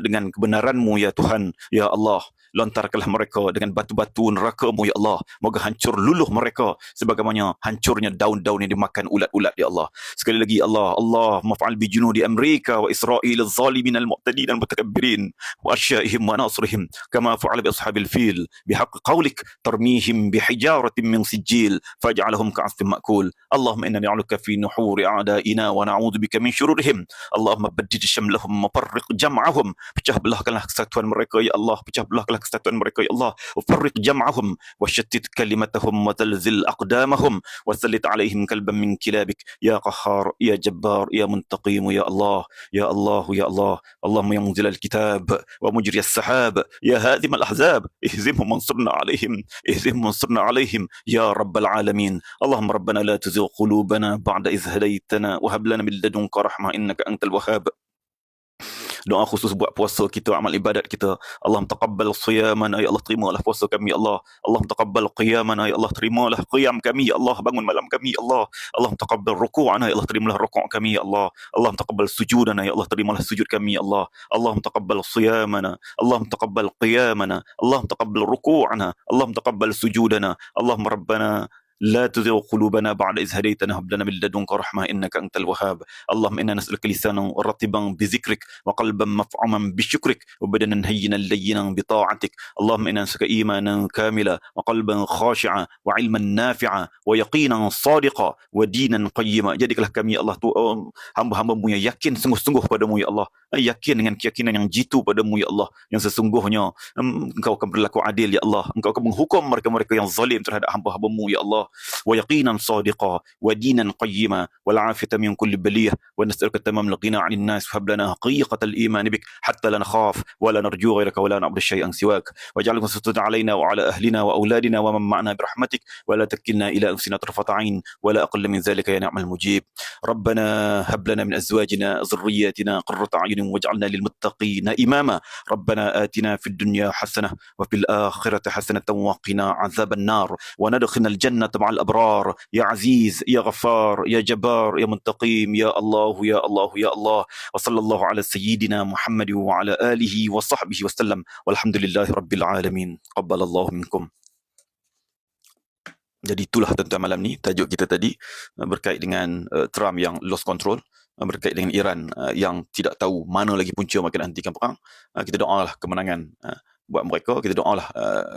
A: dengan kebenaran-Mu ya Tuhan, ya Allah. Lontarkanlah mereka dengan batu-batu neraka-Mu ya Allah. Moga hancur luluh mereka sebagaimana hancurnya daun-daun yang dimakan ulat-ulat ya Allah. Sekali lagi Allah, Allahumma fa'al bi junudi Amerika wa Israel az-zalimin al-mu'tadin al-mutakabbirin wa asyaihim wa nasrihim kama fa'ala bi ashabil fil bihaqqi qawlik tarmihim bihijaratin min sijil faj'alhum ka'asfin ma'kul. Allahumma inna na'aluka fi nuhuri a'daina wa na'udzu bika min syururihim. Allahumma baddid syamlahum wa farriq jam'ahum. Pecah belahkanlah kesatuan mereka ya Allah, pecah belahkanlah kesatuan mereka ya Allah. Farriq jam'ahum wa shattit kalimatahum wa zalzil aqdamahum wa sallit alaihim kalban min kilabik ya qahhar ya jabbar ya muntaqim ya Allah ya Allah ya Allah. Allahumma ya munzil al-kitab wa mujri as-sahab ya hadim al-ahzab ihzimhum wansurna alaihim, ihzimhum wansurna alaihim ya rabbal alamin. Allahumma rabbana la tuzigh qulubana ba'da idh hadaytana wa hab lana min ladunka rahmah innaka antal wahhab. Doa khusus buat puasa kita, amal ibadat kita. Allahumma taqabbal siyamana ya Allah, terimalah puasa kami ya Allah. Allahumma taqabbal qiyamana ya Allah, terimalah qiyam kami ya Allah, bangun malam kami ya Allah. Allahumma taqabbal ruku'ana ya Allah, terimalah rukuk kami ya Allah. Allahumma taqabbal sujudana ya Allah, terimalah sujud kami ya Allah. Allahumma taqabbal siyamana, Allahumma taqabbal qiyamana, Allahumma taqabbal ruku'ana, Allahumma taqabbal sujudana. Allahumma rabbana لا تزغ قلوبنا بعد إذ هديتنا هب لنا من لدنك رحمة إنك أنت الوهاب. اللهم إنا نسألك لسانا رطبا بذكرك وقلبا مفعما بشكرك وبدنا هينا لينا بطاعتك. اللهم إنا نسألك إيمانا كاملا وقلبا خاشعا وعلما نافعا ويقينا صادقا ودينا قيما. Jadikanlah kami ya Allah tu hamba-hamba-Mu yang yakin sungguh-sungguh padamu ya Allah, yakin dengan keyakinan yang jitu padamu ya Allah, yang sesungguhnya Engkau akan berlaku adil ya Allah, Engkau akan menghukum mereka-mereka yang zalim terhadap hamba-hamba-Mu ya Allah. Wa yaqinan sadiqa wa dinan qayyima wal afiyata min kulli baliyah wa nas'aluka tamam al-ghina 'anil nas fa hab lana haqiqatal iman bik hatta la nakhaf wa la narju ghayraka wa la na'budu shay'an siwak waj'alhu sutran 'alaina wa 'ala ahlina wa auladina wa man ma'ana birahmatik wa la takilna ila anfusina tarfata 'ain wa la aqalla min dhalika ya ni'mal mujib. ربنا هب لنا من أزواجنا ذرياتنا قرة أعين واجعلنا للمتقين إماما. ربنا آتنا في الدنيا حسنة وفي الآخرة حسنة وقنا عذاب النار وندخلنا الجنة مع الأبرار يا عزيز يا غفار يا جبار يا منتقيم يا الله يا الله يا الله. وصلى الله على سيدنا محمد وعلى آله وصحبه وسلم والحمد لله رب العالمين. قبل الله منكم. Jadi itulah tuan-tuan malam ni tajuk kita tadi berkait dengan Trump yang lost control, berkait dengan Iran yang tidak tahu mana lagi punca mereka nak hentikan perang. Kita doalah kemenangan buat mereka, kita doalah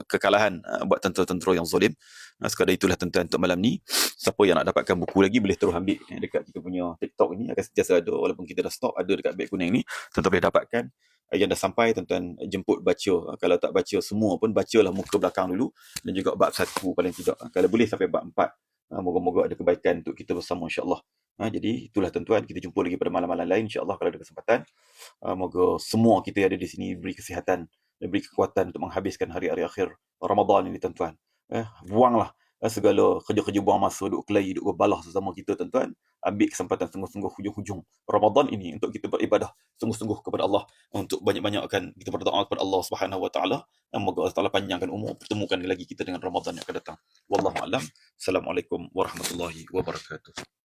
A: kekalahan buat tentera-tentera yang zalim. Sekadar itulah tuan-tuan untuk malam ni. Siapa yang nak dapatkan buku lagi boleh terus ambil dekat kita punya TikTok ni, akan sentiasa ada, walaupun kita dah stop, ada dekat beg kuning ni, tuan-tuan boleh dapatkan. Yang dah sampai, tuan-tuan jemput baca. Kalau tak baca semua pun, bacalah muka belakang dulu dan juga bab 1 paling tidak. Kalau boleh sampai bab 4. Moga-moga ada kebaikan untuk kita bersama insya-Allah. Jadi itulah tuan-tuan, kita jumpa lagi pada malam-malam lain insya-Allah kalau ada kesempatan. Moga semua kita yang ada di sini beri kesihatan dan beri kekuatan untuk menghabiskan hari-hari akhir Ramadan ini tuan-tuan. Buanglah segala kerja-kerja buang masa, duk kelahi, duk berbalah sesama kita tuan-tuan. Ambil kesempatan sungguh-sungguh hujung-hujung Ramadan ini untuk kita beribadah sungguh-sungguh kepada Allah, untuk banyak-banyakkan kita berdoa kepada Allah Subhanahu Wa Taala. Semoga Allah Taala panjangkan umur, pertemukan lagi kita dengan Ramadan yang akan datang. Wallahu a'lam. Assalamualaikum warahmatullahi wabarakatuh.